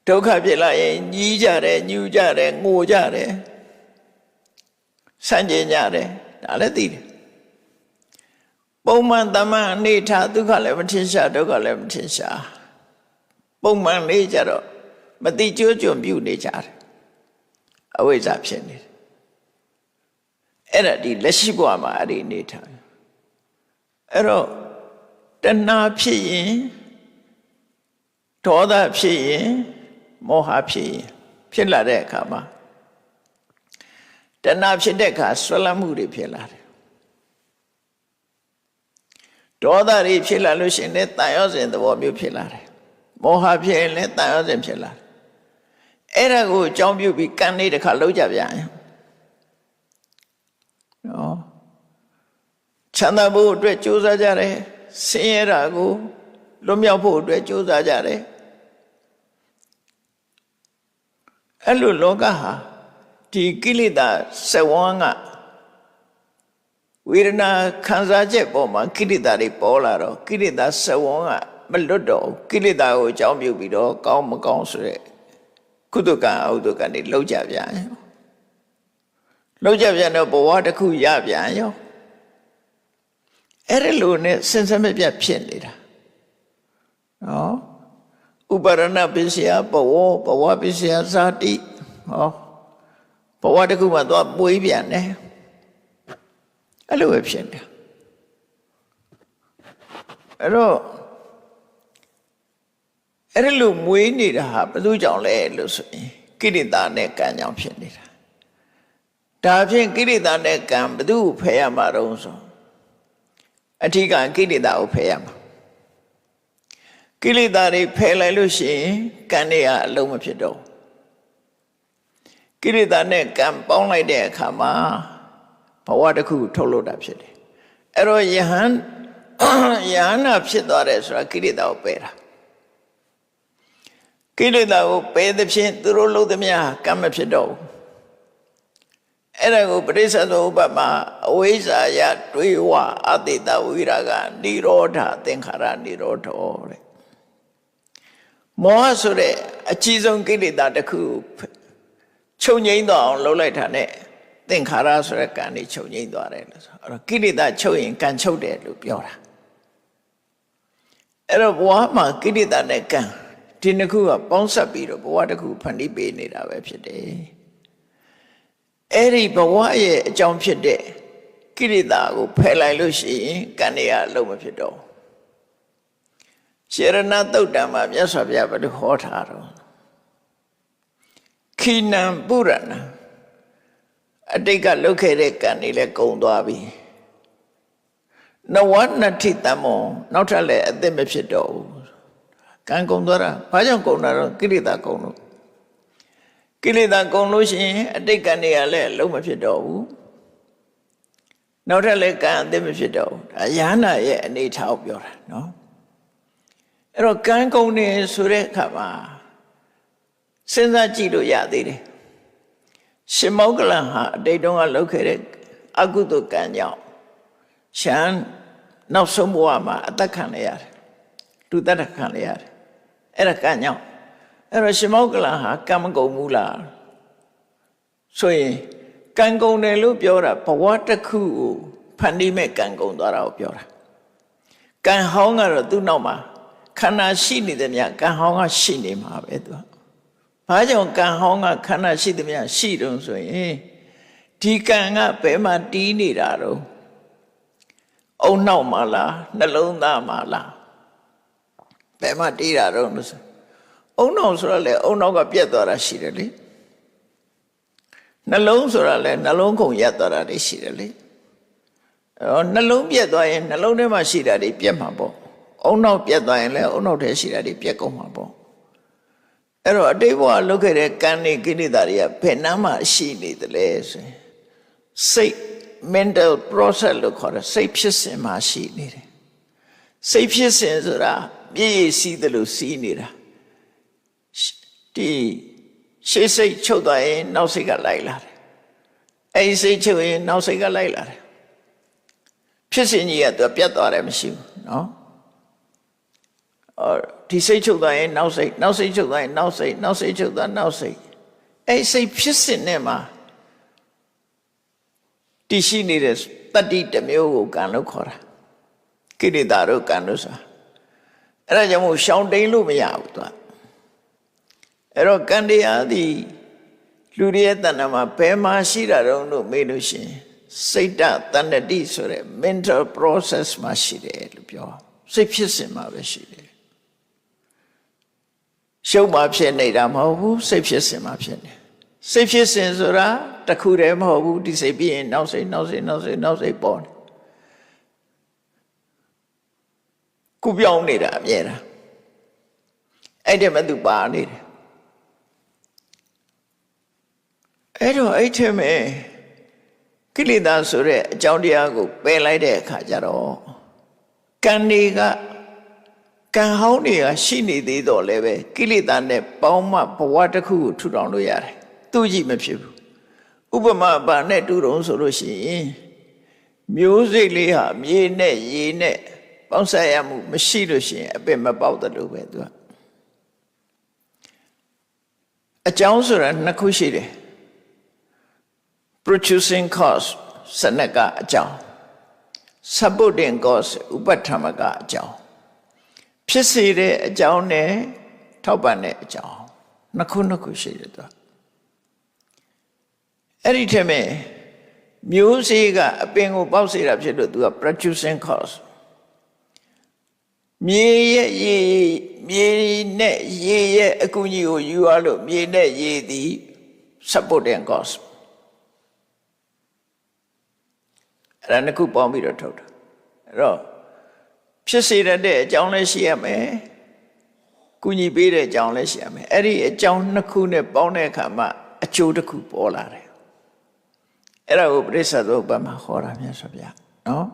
ဒုက္ခဖြစ်လာရင်ညီးကြတယ်ညူကြတယ်ငိုကြတယ်ဆန့်ကျင်ကြတယ်ဒါလည်းသိတယ်ပုံမှန်တမန်အနေထားဒုက္ခလည်းမထင်ရှားဒုက္ခလည်းမထင်ရှားပုံမှန်လေးကြတော့မတိကျကျွံပြုနေကြတယ်အဝိဇ္ဇာဖြစ်နေတယ်အဲ့ဒါဒီလက်ရှိဘဝမှာအဲ့ဒီအနေထားအဲ့တော့တဏှာဖြစ်ရင်ဒေါသဖြစ်ရင်မောဟဖြစ်ရင်ဖြစ်လာတဲ့အခါမှာတဏှာဖြစ်တဲ့အခါဆွဲလန်းမှုတွေဖြစ်လာတယ်ဒေါသတွေဖြစ်လာလို့ရှိရင်လည်းတန်ရောစဉ်သဘောမျိုးဖြစ်လာတယ်မောဟဖြစ်ရင်လည်းတန်ရောစဉ်ဖြစ်လာတယ်အဲ့ဒါကိုအကြောင်းပြုပြီးကံလေးတစ်ခါလုံးကြပြန်နော်ချမ်းသာဖို့အတွက်ကြိုးစားကြတယ်ဆင်းရဲတာကိုလွတ်မြောက်ဖို့အတွက်ကြိုးစားကြတယ်အဲ့လိုလောကဟာဒီကိလေသာစဝန်းကဝေဒနာခံစားချက်ပေါ်မှာကိလေသာတွေပေါ်လာတော့ကိလေသာစဝန်းကမလွတ်တော့ကိလေသာကိုအကြောင်းပြုပြီးတော့ကောင်းမကောင်းဆိုတဲ့ကုသကံအကုသကံတွေလောက်ကြပြန်လောက်ကြပြန်တော့ဘဝတစ်ခုရပြန်ရော အဲ့ဒီလိုနဲ့စင်စမပြတ်ဖြစ်နေတာနော်ဥပါရဏပစ္စယဘဝပစ္စယဇာတိဟောဘဝတစ်ခုမှသွားပွေးပြန်တယ်အဲ့လိုပဲဖြစ်တယ်အဲ့တော့အဲ့ဒီလိုမွေးနေတာဟာဘယ်သူကြောင့်လဲလို့ဆိုရင်ကိရိတာနဲ့ကံကြောင့်ဖြစ်နေတာဒါဖြင့်ကိရိတာနဲ့ကံဘယ်သူကိုဖယ်ရမှာတော့ဆိုအထီးကကိရိတာကိုဖယ်ရမှာကိလေသာတွေဖယ်လိုက်လို့ရှိရင်ကံတွေကအလုံးမဖြစ်တော့ကိလေသာနဲ့ကံပေါင်းလိုက်တဲ့အခါမှာဘဝတစ်ခုထုတ်လို့တာဖြစ်တယ်အဲ့တော့ယဟန်နာဖြစ်သွားတယ်ဆိုတာကိလေသာကိုပယ်တာကိလေသာကိုပယ်သဖြင့်သူတို့လုံးသမျှကံမဖြစ်တော့ဘူးအဲ့ဒါကိုပရိစ္ဆေသမုပ္ပါဒ်မှာအဝိဇ္ဇာယတွေးဝအတိတဝိရာဂနိရောဓသင်္ခါရနိရောဓတဲ့မောဟဆိုတဲ့အကြီးဆုံးကိလေသာတစ်ခုချုပ်ငြိမ်းသွားအောင်လုပ်လိုက်တာနဲ့သင်္ခါရဆိုတဲ့ကံนี่ချုပ်ငြိမ်းသွားတယ်လို့ဆိုအဲ့တော့ကိလေသာချုပ်ရင်ကံချုပ်တယ်လို့ပြောတာအဲ့တော့ဘဝမှာကိလေသာနဲ့ကံဒီနှစ်ခုကပေါင်းစပ်ပြီးတော့ဘဝတစ်ခုဖန်တီးပေးနေတာပဲဖြစ်တယ်အဲ့ဒီဘဝရဲ့အကြောင်းဖြစ်တဲ့ကိလေသာကိုဖယ်လိုက်လို့ရှိရင်ကံတွေကအလုံးမဖြစ်တော့ရှေရဏသုတ်တံမှာမြတ်စွာဘုရားဘယ်လိုဟောထားတော့ခိနံပုရဏံအတိတ်ကလုပ်ခဲ့တဲ့ကံတွေလည်းကုန်သွားပြီနဝနတိတမောနောက်ထပ်လည်းအသက်မဖြစ်တော့ဘူးကံကုန်သွားတာဘာကြောင့်ကုန်တာတော့ကိလေသာကုန်လို့ကိလေသာကုန်လို့ရှိရင်အတိတ်ကံတွေကလည်းအလုံးမဖြစ်တော့ဘူးနောက်ထပ်လည်းကံအသက်မဖြစ်တော့ဘူးဒါယဟနာရဲ့အနေထားကိုပြောတာနော်အဲ့တော့ကံကုန်နေဆိုတဲ့အခါမှာစဉ်းစားကြည့်လို့ရသေးတယ်ရှင်မောဂလန်ဟာအတိတ်တုန်းကလုပ်ခဲ့တဲ့အကုသိုလ်ကံကြောင့်ရှမ်းနောက်ဆုံးဘဝမှာအသက်ခံရရတယ်လူသက်ခံရရတယ်အဲ့ဒါကံကြောင့်အဲ့တော့ရှင်မောဂလန်ဟာကံမကုန်ဘူးလားဆိုရင်ကံကုန်တယ်လို့ပြောတာဘဝတစ်ခုကိုဖန်တီးမဲ့ကံကုန်သွားတာကိုပြောတာကံဟောင်းကတော့သူ့နောက်မှာခန္ဓာရှိနေတဲ့မြတ်ကံဟောင်းကရှိနေမှာပဲသူဘာကြောင့်ကံဟောင်းကခန္ဓာရှိတဲ့မြတ်ရှိတုံးဆိုရင်ဒီကံကဘယ်မှာတီးနေတာတော့အုံနောက်မှာလားနှလုံးသားမှာလားဘယ်မှာတီးတာတော့လို့ဆိုအုံနောက်ဆိုတော့လေအုံနောက်ကပြက်သွားတာရှိတယ်လေနှလုံးဆိုတော့လေနှလုံးခုန်ရက်သွားတာတွေရှိတယ်လေနှလုံးပြက်သွားရင်နှလုံးထဲမှာရှိတာတွေပြက်မှာပေါ့အုံနောက်ပြက်သွားရင်လည်းအုံနောက်ထဲရှိတာတွေပြက်ကုန်မှာပေါ့အဲ့တော့အတိတ်ဘဝလုပ်ခဲ့တဲ့ကံတွေကိလေသာတွေကဘယ်နှမ်းမှရှိနေသလဲဆိုရင်စိတ် mental process လို့ခေါ်တယ်စိတ်ဖြစ်စဉ်မှာရှိနေတယ်စိတ်ဖြစ်စဉ်ဆိုတာပြည့်ရည်စီးတယ်လို့စီးနေတာဒီရှေ့စိတ်ချုပ်သွားရင်နောက်စိတ်ကလိုက်လာတယ်အဲ့စိတ်ချုပ်ရင်နောက်စိတ်ကလိုက်လာတယ်ဖြစ်စဉ်ကြီးကသူပြတ်သွားတယ်မရှိဘူးနော်ဒီစိတ်ချုပ်သွားရင်နောက်စိတ်နောက်စိတ်ချုပ်သွားရင်နောက်စိတ်နောက်စိတ်ချုပ်သွားနောက်စိတ်အဲ့စိတ်ဖြစ်စဉ်နဲ့မှာတည်ရှိနေတဲ့တတ္တိတစ်မျိုးကိုကံလို့ခေါ်တာကိလေသာတို့ကံလို့ဆိုတာအဲ့ဒါကြောင့်မို့ရှောင်တိန်လို့မရဘူးသူကအဲ့တော့ကံတရားသည်လူတွေရဲ့တဏ္ဍာမှာဘယ်မှာရှိတာတုံးလို့မေးလို့ရှိရင်စိတ်တတဏ္ဍတိဆိုတဲ့ mental process မှာရှိတယ်လို့ပြောစိတ်ဖြစ်စဉ်မှာပဲရှိတယ်ရှုပ်မှာဖြစ်နေတာမဟုတ်ဘူးစိတ်ဖြစ်စဉ်မှာဖြစ်နေစိတ်ဖြစ်စဉ်ဆိုတာတစ်ခုတည်းမဟုတ်ဘူးဒီစိတ်ပြီးရင်နောက်စိတ်နောက်စိတ်နောက်စိတ်နောက်စိတ်ပေါ်နေခုပြောင်းနေတာအမြဲတမ်းအဲ့ဒီမဲ့သူပါနေတယ်အဲ့တော့အဲ့ထဲမဲ့ကိလေသာဆိုတဲ့အကြောင်းတရားကိုပယ်လိုက်တဲ့အခါကျတော့ကံတွေကကံဟောင်းတွေကရှိနေသေးတော့လည်းပဲကိလေသာနဲ့ပေါင်းမှဘဝတစ်ခုကိုထူထောင်လို့ရတယ်သူ့ကြည့်မဖြစ်ဘူးဥပမာဘာနဲ့တူတုံးဆိုလို့ရှိရင်မျိုးစိတ်လေးဟာမြေနဲ့ရေနဲ့ပေါင်းဆက်ရမှုမရှိလို့ရှိရင်အပင်မပေါက်တယ်လို့ပဲသူကအကြောင်းဆိုတာနှစ်ခုရှိတယ် producing cause စနကအကြောင်း supporting cause ဥပထမကအကြောင်းဖြစ်စေတဲ့အကြောင်းနဲ့ထောက်ပံ့တဲ့အကြောင်းနှစ်ခုရှိတယ်သူအဲ့ဒီထက်မဲ့မျိုးစေ့ကအပင်ကိုပေါက်စေတာဖြစ်လို့သူက producing cause မြေနဲ့ရေရဲ့အကူအညီကိုယူရလို့မြေနဲ့ရေသည် supporting cause အဲ့ဒါနှစ်ခုပေါင်းပြီးတော့ထုတ်တာအဲ့တော့ဖြစ်စေတဲ့အကြောင်းလည်းရှိရမယ်ကူညီပေးတဲ့အကြောင်းလည်းရှိရမယ်အဲ့ဒီအကြောင်းနှစ်ခုနဲ့ပေါင်းတဲ့အခါမှာအကျိုးတစ်ခုပေါ်လာတယ်အဲ့ဒါကိုပရိစ္ဆေသမုပ္ပါမှာဟောတာမြတ်စွာဘုရားနော်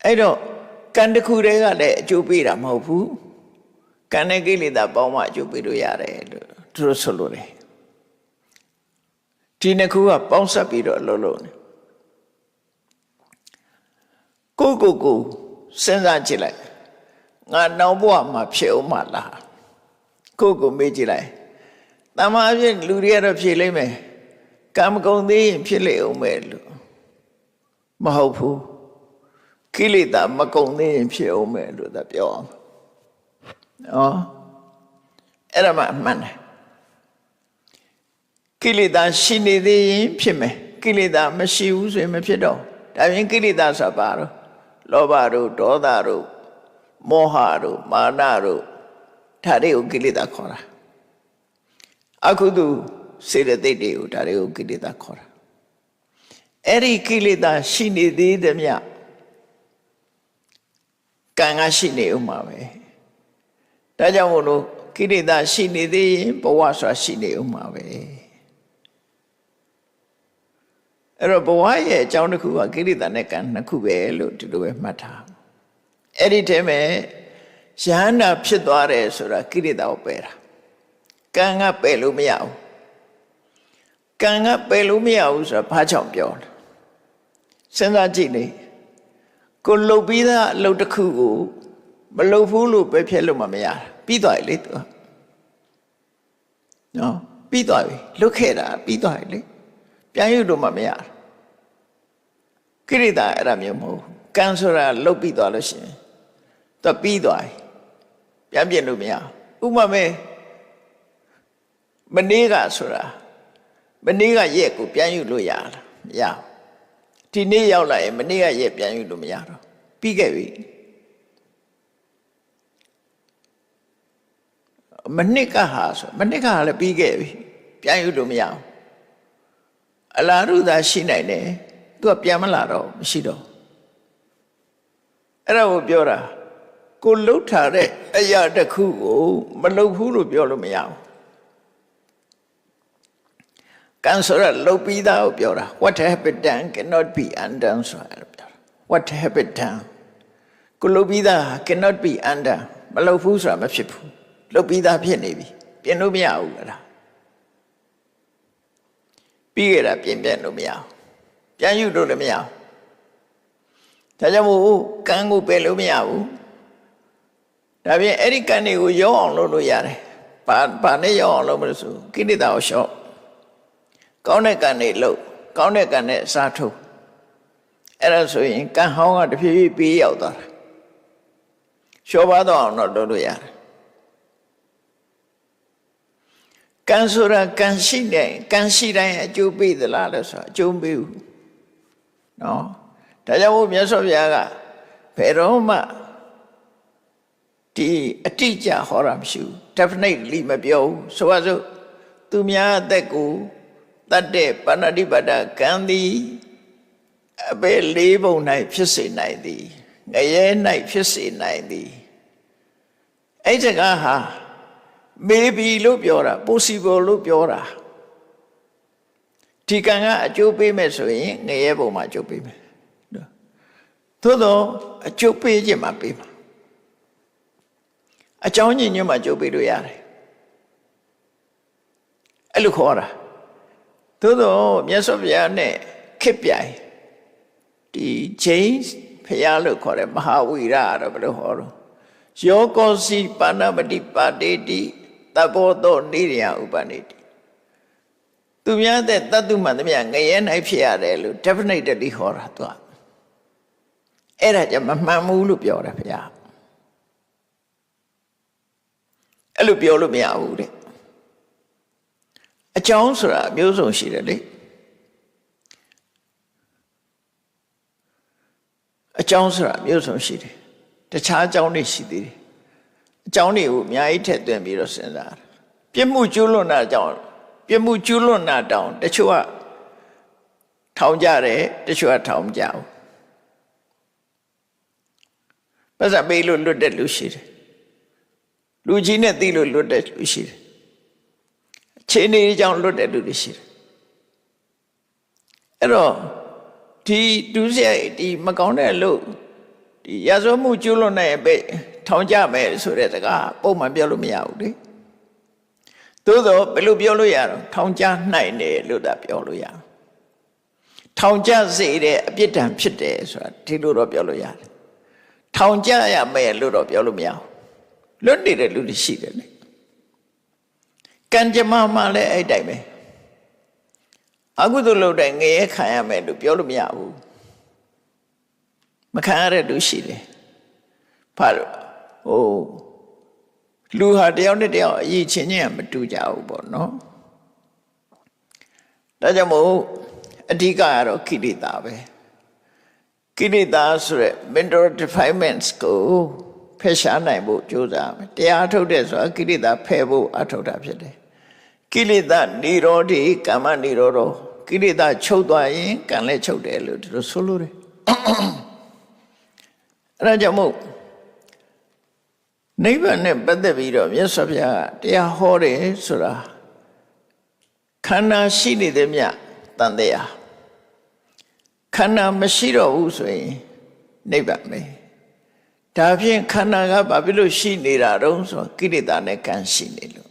အဲ့တော့ကံတစ်ခုတည်းကလည်းအကျိုးပေးတာမဟုတ်ဘူးကံနဲ့ကိလေသာပေါင်းမှအကျိုးပေးလို့ရတယ်လို့သူတို့ဆိုလို့တယ်ဒီနှစ်ခုကပေါင်းစပ်ပြီးတော့လို့နေကိုစဉ်းစားကြည့်လိုက်ငါနောက်ဘဝမှာဖြစ်အောင်မလားကိုမေးကြည့်လိုက်တမန်အဖြစ်လူတွေကတော့ဖြေလိမ့်မယ်ကံမကုန်သေးရင်ဖြစ်လေအောင်မယ်လို့မဟုတ်ဘူးကိလေသာမကုန်သေးရင်ဖြစ်အောင်မယ်လို့သာပြောအောင်နော်အဲ့ဒါမှအမှန်တယ်ကိလေသာရှိနေသေးရင်ဖြစ်မယ်ကိလေသာမရှိဘူးဆိုရင်မဖြစ်တော့ဒါပြင်ကိလေသာဆိုတာဘာလို့လောဘတို့ဒေါသတို့မောဟတို့မာနတို့ဒါတွေကိုကိလေသာခေါ်တာအခုသူစေတသိက်တွေကိုဒါတွေကိုကိလေသာခေါ်တာအဲ့ဒီကိလေသာရှိနေသေးသည်မြကံကရှိနေဦးမှာပဲဒါကြောင့်မို့လို့ကိလေသာရှိနေသေးရင်ဘဝဆိုတာရှိနေဦးမှာပဲအဲ့တော့ဘဝရဲ့အကြောင်းတစ်ခုကကိလေသာနဲ့ကံနှစ်ခုပဲလို့ဒီလိုပဲမှတ်ထားအဲ့ဒီတည်းမဲ့ယဟန္တာဖြစ်သွားတယ်ဆိုတာကိလေသာကိုပယ်တာကံကပယ်လို့မရဘူးကံကပယ်လို့မရဘူးဆိုတာဘာကြောင့်ပြောလဲစဉ်းစားကြည့်လေကိုလှုပ်ပြီးသားအလုပ်တစ်ခုကိုမလှုပ်ဘူးလို့ပဲဖျက်လို့မရတာပြီးသွားပြီလေသူနော်ပြီးသွားပြီလွတ်ခဲ့တာပြီးသွားပြီလေပြန်ယူလို့မရတာကိရိတာအဲ့ဒါမျိုးမဟုတ်ကံဆိုတာလှုပ်ပြီးသွားလို့ရှိရင်သူပြီးသွားပြီပြန်ပြင်လို့မရဥပမာမနေ့ကဆိုတာမနေ့ကရက်ကိုပြန်ယူလို့ရလားမရဒီနေ့ရောက်လာရင်မနေ့ကရက်ပြန်ယူလို့မရတော့ပြီးခဲ့ပြီမနေ့ကဟာဆိုမနေ့ကလည်းပြီးခဲ့ပြီပြန်ယူလို့မရဘူးအလားတူသာရှိနိုင်တယ်သူကပြန်မလာတော့မရှိတော့အဲ့ဒါကိုပြောတာကိုလှုပ်ထားတဲ့အရာတစ်ခုကိုမလှုပ်ဘူးလို့ပြောလို့မရဘူးကံဆိုရလှုပ်ပြီးသားကိုပြောတာ what happened done cannot be undone ဆိုတာပြောတာ what happened done ကိုလှုပ်ပြီးသား cannot be undone မလှုပ်ဘူးဆိုတာမဖြစ်ဘူးလှုပ်ပြီးသားဖြစ်နေပြီပြင်လို့မရဘူးလားပြီးခဲ့တာပြင်လို့မရဘူးပြန်ယူလို့လည်းမရဘူးဒါကြောင့်မို့ကံကိုပယ်လို့မရဘူးဒါပြင်အဲ့ဒီကံတွေကိုရောအောင်လုပ်လို့ရတယ်ဘာနဲ့ရောအောင်လုပ်မလို့ဆိုကိလေသာကိုလျှော့ကောင်းတဲ့ကံတွေလုပ်ကောင်းတဲ့ကံနဲ့အစားထိုးအဲ့ဒါဆိုရင်ကံဟောင်းကတဖြည်းဖြည်းပေးရောက်သွားတာလျှော့ပါတော့အောင်တော့လုပ်လို့ရတယ်ကံဆိုတာကံရှိတိုင်းအကျိုးပေးသလားလို့ဆိုအကျိုးပေးဘူးနော်ဒါကြောင့်မို့မြတ်စွာဘုရားကဘယ်တော့မှဒီအတိအကျဟောတာမရှိဘူး definitely မပြောဘူးဆိုပါစို့သူများအသက်ကိုတတ်တဲ့ပါဏာတိပါဒကံသည်အပေလေးပုံ၌ဖြစ်စေနိုင်သည်ငရဲ၌ဖြစ်စေနိုင်သည်အဲ့ဒီကဟာ maybe လို့ပြောတာ possible လို့ပြောတာဒီကံကအကျိုးပေးမယ်ဆိုရင်ငရဲပုံမှာအကျိုးပေးမယ်သို့တော့အကျိုးပေးခြင်းမှာပေးမှာအကြောင်းညင်ညွတ်မှာအကျိုးပေးလို့ရတယ်အဲ့လိုခေါ်တာသို့တော့မြတ်စွာဘုရားနဲ့ခစ်ပြိုင်ဒီJamesဖျားလို့ခေါ်တယ်မဟာဝီရတော့ဘယ်လိုဟောတော့ယောကောစီပါဏပတိပါတေတိသဘောသောနိရိယဥပနိတိသူများတဲ့တတ္တုမှန်သမျှငရဲ၌ဖြစ်ရတယ်လို့ definitely ဟောတာသူက အဲ့ဒါကြမမှန်ဘူးလို့ပြောတာဗျာအဲ့လိုပြောလို့မရဘူးတဲ့အကြောင်းဆိုတာအမျိုးစုံရှိတယ်လေအကြောင်းဆိုတာအမျိုးစုံရှိတယ်တခြားအကြောင်းတွေရှိသေးတယ်အကြောင်းတွေကိုအများကြီးထည့်သွင်းပြီးတော့စဉ်းစားတယ်ပြစ်မှုကျူးလွန်တာကြောင့်ပြစ်မှုကျူးလွန်တာတောင်တချို့ကထောင်ကြတယ်တချို့ကထောင်မကြဘူးပတ်စံပေးလို့လွတ်တဲ့လူရှိတယ်လူကြီးနဲ့သိလို့လွတ်တဲ့လူရှိတယ်အခြေအနေကြောင့်လွတ်တဲ့လူတွေရှိတယ်အဲ့တော့ဒီဒုစရိုက်ဒီမကောင်းတဲ့အလုပ်ဒီရာဇဝတ်မှုကျူးလွန်တဲ့ပဲထောင်ကြမယ်ဆိုတဲ့စကားပုံမှန်ပြောလို့မရဘူးလေသို့တော့ဘယ်လိုပြောလို့ရတော့ထောင်ကြနိုင်တယ်လို့သာပြောလို့ရထောင်ကြစေတဲ့အပြစ်ဒဏ်ဖြစ်တယ်ဆိုတာဒီလိုတော့ပြောလို့ရတယ်ထောင်ကြရမယ်လို့တော့ပြောလို့မရဘူးလွတ်နေတဲ့လူတွေရှိတယ်လေကံကြမ္မာမှလည်းအဲ့တိုင်းပဲအကုသိုလ်လုပ်တိုင်းငရဲခံရမယ်လို့ပြောလို့မရဘူးမခံရတဲ့လူရှိတယ်ဘာလို့လူဟာတယောက်နဲ့တယောက်အရေးချင်းချင်းမတူကြဘူးပေါ့နော်ဒါကြောင့်မို့အဓိကကတော့ကိလေသာပဲကိလေသာဆိုရက် mental defilements ကိုဖယ်ရှားနိုင်ဖို့ကြိုးစားမယ်တရားထုတ်တဲ့ဆိုတာကိလေသာဖယ်ဖို့အထုတ်တာဖြစ်တယ်ကိလေသာនិရောဓိကမ္မនិရောဓကိလေသာချုပ်သွားရင်ကံလည်းချုပ်တယ်လို့ဒီလိုဆိုလို့တယ်အဲ့ဒါကြောင့်မို့နိဗ္ဗာန်နဲ့ပတ်သက်ပြီးတော့မြတ်စွာဘုရားကတရားဟောတယ်ဆိုတာခန္ဓာရှိနေတဲ့မြတ်တန်တရားခန္ဓာမရှိတော့ဘူးဆိုရင်နိဗ္ဗာန်ပဲဒါဖြင့်ခန္ဓာကဘာဖြစ်လို့ရှိနေတာတုံးဆိုကိလေသာနဲ့ကံရှိနေလို့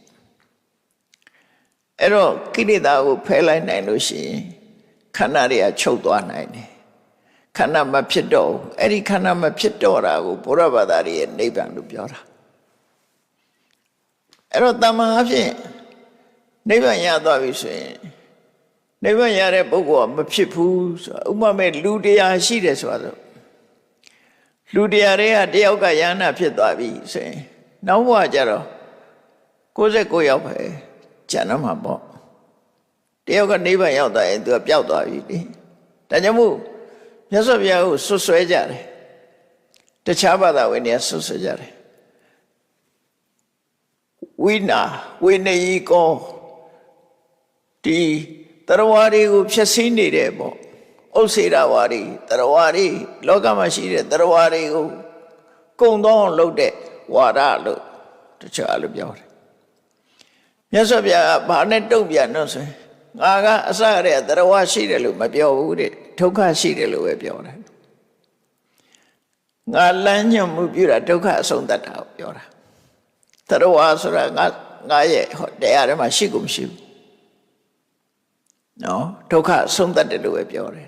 အဲ့တော့ကိလေသာကိုဖယ်လိုက်နိုင်လို့ရှိရင်ခန္ဓာတွေကချုပ်သွားနိုင်တယ်ခန္ဓာမဖြစ်တော့ဘူးအဲ့ဒီခန္ဓာမဖြစ်တော့တာကိုဘုရားဘာသာရဲ့နိဗ္ဗာန်လို့ပြောတာအဲ့တော့တမန်အဖြစ်နိဗ္ဗာန်ရသွားပြီဆိုရင်နိဗ္ဗာန်ရတဲ့ပုဂ္ဂိုလ်ကမဖြစ်ဘူးဆိုတာဥပမာမဲ့လူတရားရှိတယ်ဆိုတော့လူတရားတွေကတယောက်ကယန္နာဖြစ်သွားပြီဆိုရင်နောက်ဘဝကျတော့69ယောက်ပဲကျန်တော့မှာပေါ့တယောက်ကနိဗ္ဗာန်ရောက်သွားရင်သူကပျောက်သွားပြီလေဒါကြောင့်မို့မြတ်စွာဘုရားကိုဆွဆွဲကြတယ်တခြားဘာသာဝင်တွေကဆွဆွဲကြတယ်ဝိနာဝိနည်းကောဒီတရားဝါတွေကိုဖြည့်ဆည်းနေတယ်ပေါ့ဥစ္စေရဝါဒီတရားဝါဒီလောကမှာရှိတဲ့တရားဝါတွေကိုကုံသောလုပ်တဲ့ဝါဒလို့တခြားလို့ပြောတယ်မြတ်စွာဘုရားကဘာနဲ့တုံ့ပြန်တော့ဆိုရင်ငါကအစရတဲ့တရားဝါရှိတယ်လို့မပြောဘူးတဲ့ဒုက္ခရှိတယ်လို့ပဲပြောတယ်ငါလမ်းညွှန်မှုပြုတာဒုက္ခအဆုံးသတ်တာကိုပြောတာတရားဝါဆိုတာငါရဲ့တရားထဲမှာရှိကုန်မရှိဘူးနော်ဒုက္ခဆုံးသတ်တယ်လို့ပဲပြောတယ်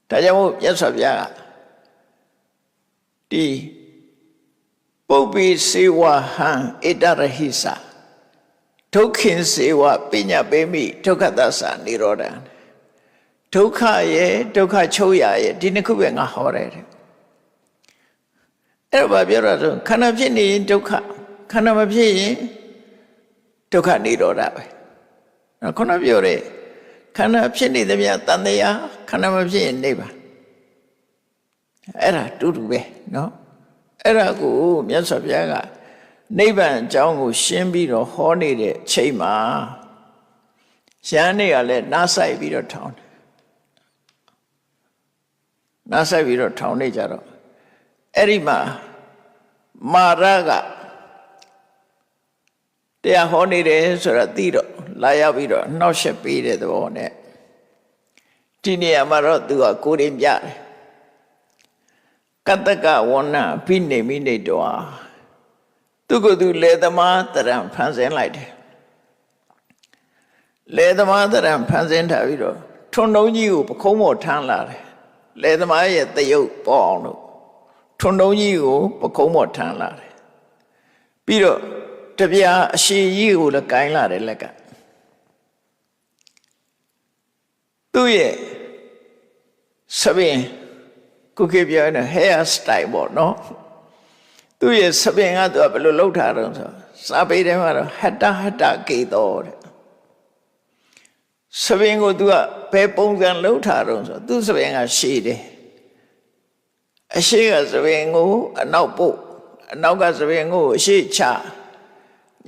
ဒါကြောင့်မို့မြတ်စွာဘုရားကဒီပုပ္ပိစေဝဟံဣတရဟိသဒုက္ခင်စေဝပညာပေမိဒုက္ခသစ္စာនិရောဓံဒုက္ခရဲ့ဒုက္ခချုပ်ရရဲ့ဒီနှစ်ခုပဲငါဟောတယ်တဲ့အဲ့တော့ဘာပြောရဆိုခန္ဓာဖြစ်နေရင်ဒုက္ခခန္ဓာမဖြစ်ရင်ဒုက္ခនិရောဓပဲခုနပြောတဲ့ခန္ဓာဖြစ်နေသမျှတန်တရားခန္ဓာမဖြစ်ရင်နိဗ္ဗာန်အဲ့ဒါတူတူပဲနော်အဲ့ဒါကိုမြတ်စွာဘုရားကနိဗ္ဗာန်အကြောင်းကိုရှင်းပြီးတော့ဟောနေတဲ့အချိန်မှာရဟန်းတွေကလည်းနားဆိုင်ပြီးတော့ထောင်တယ်နားဆိုင်ပြီးတော့ထောင်နေကြတော့အဲ့ဒီမှာမာရကတရားဟောနေတယ်ဆိုတာသိတော့လာရောက်ပြီးတော့နှောက်ယှက်ပေးတဲ့သဘောနဲ့ဒီနေရာမှာတော့သူကကိုယ်ရင်ပြတယ်ကတ္တကဝဏအဖိနေမိနေတောသူကသူလေသမားတရံဖန်ဆင်းလိုက်တယ်လေသမားတရံဖန်ဆင်းထားပြီးတော့ထွန်းတုံးကြီးကိုပခုံးပေါ်ထမ်းလာတယ်လေသမားရဲ့တရုပ်ပေါ်အောင်လို့ထွန်းတုံးကြီးကိုပခုံးပေါ်ထမ်းလာတယ်ပြီးတော့တပြားအရှိကြီးကိုလည်းကိုင်းလာတယ်လက်ကသူ့ရဲ့ဆပင် ခုခေတ်ပြောရင် hair style ပေါ့နော်သူရဲ့စပင်ကသူကဘယ်လိုလှုပ်ထားတော့ဆိုစာပေထဲမှာတော့ဟတ္တကေတောတဲ့စပင်ကိုသူကဘယ်ပုံစံလှုပ်ထားတော့ဆိုသူစပင်ကရှည်တယ်အရှိကစပင်ကိုအနောက်ပို့အနောက်ကစပင်ကိုအရှိချ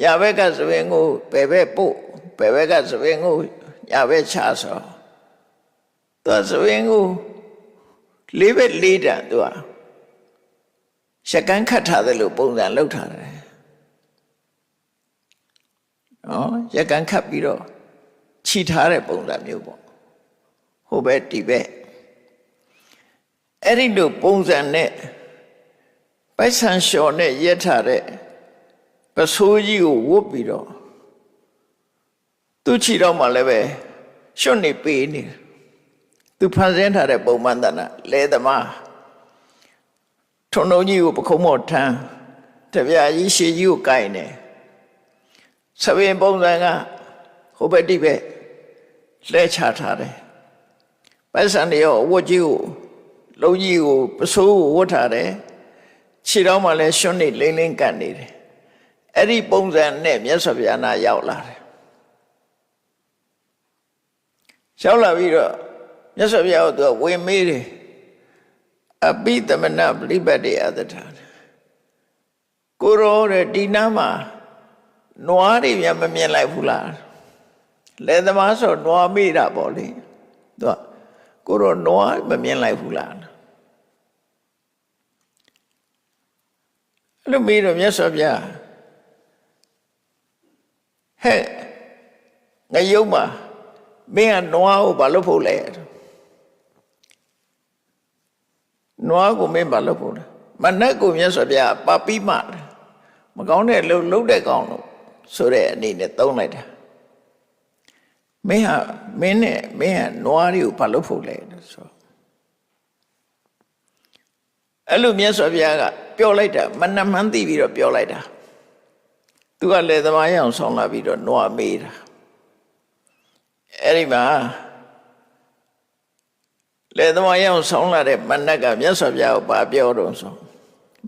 ညာဘက်ကစပင်ကိုဘယ်ဘက်ပို့ဘယ်ဘက်ကစပင်ကိုညာဘက်ချဆိုသူစပင်ကိုလေးဘက်လေးတန်သူကရှက်ကန်းခတ်ထားတယ်လို့ပုံစံလှုပ်ထားတယ်နော်ရှက်ကန်းခတ်ပြီးတော့ခြိထားတဲ့ပုံစံမျိုးပေါ့ဟိုဘက်ဒီဘက်အဲ့ဒီလိုပုံစံနဲ့ပိုက်ဆံလျှော်နဲ့ရက်ထားတဲ့ပစိုးကြီးကိုဝတ်ပြီးတော့သူ့ခြိတော့မှလည်းပဲရွှွတ်နေပေးနေသူဖန်ဆင်းထားတဲ့ပုံမှန်တဏ္ဍလဲသမားထုံလုံးကြီးကိုပခုံးမော့ထမ်းတပြားကြီးရှည်ကြီးကိုကိုင်နေစပင်ပုံစံကဟိုဘက်ဒီဘက်လဲချထားတယ်ပိုက်ဆံတွေရောဝတ်ကြီးကိုလုံးကြီးကိုပစိုးကိုဝတ်ထားတယ်ခြေတော်မှလည်းရွှွတ်နေလိမ့်လိမ့်ကတ်နေတယ်အဲ့ဒီပုံစံနဲ့မြတ်စွာဘုရားနာရောက်လာတယ်ရောက်လာပြီးတော့မြတ်စွာဘုရားကသူကဝင်မေးတယ်အပိသမနပရိပတ်တေအတ္ထာကိုရောတဲ့ဒီနားမှာနွားတွေများမမြင်လိုက်ဘူးလားလဲသမားဆိုနွားမေးတာပေါ့လေသူကကိုရောနွားမမြင်လိုက်ဘူးလားအဲ့လိုမေးတော့မြတ်စွာဘုရားဟဲ့ငရုံမှာမင်းကနွားကိုဘာလို့ဖို့လဲနွားကိုမင်းဘာလို့ဖို့လဲမနက်ကိုမြတ်စွာဘုရားပါပိမမကောင်းတဲ့လှုပ်တဲ့ကောင်းလို့ဆိုတဲ့အနေနဲ့သုံးလိုက်တာမင်းကနွားတွေကိုဘာလို့ဖို့လဲဆိုအဲ့လိုမြတ်စွာဘုရားကပြောလိုက်တာမနှမှန်းသိပြီးတော့ပြောလိုက်တာသူကလည်းသမားရအောင်ဆောင်းလာပြီးတော့နွားမေးတာအဲ့ဒီမှာလေသမားရအောင်ဆောင်းလာတဲ့မနက်ကမြတ်စွာဘုရားကိုပါပြောတော့ဆို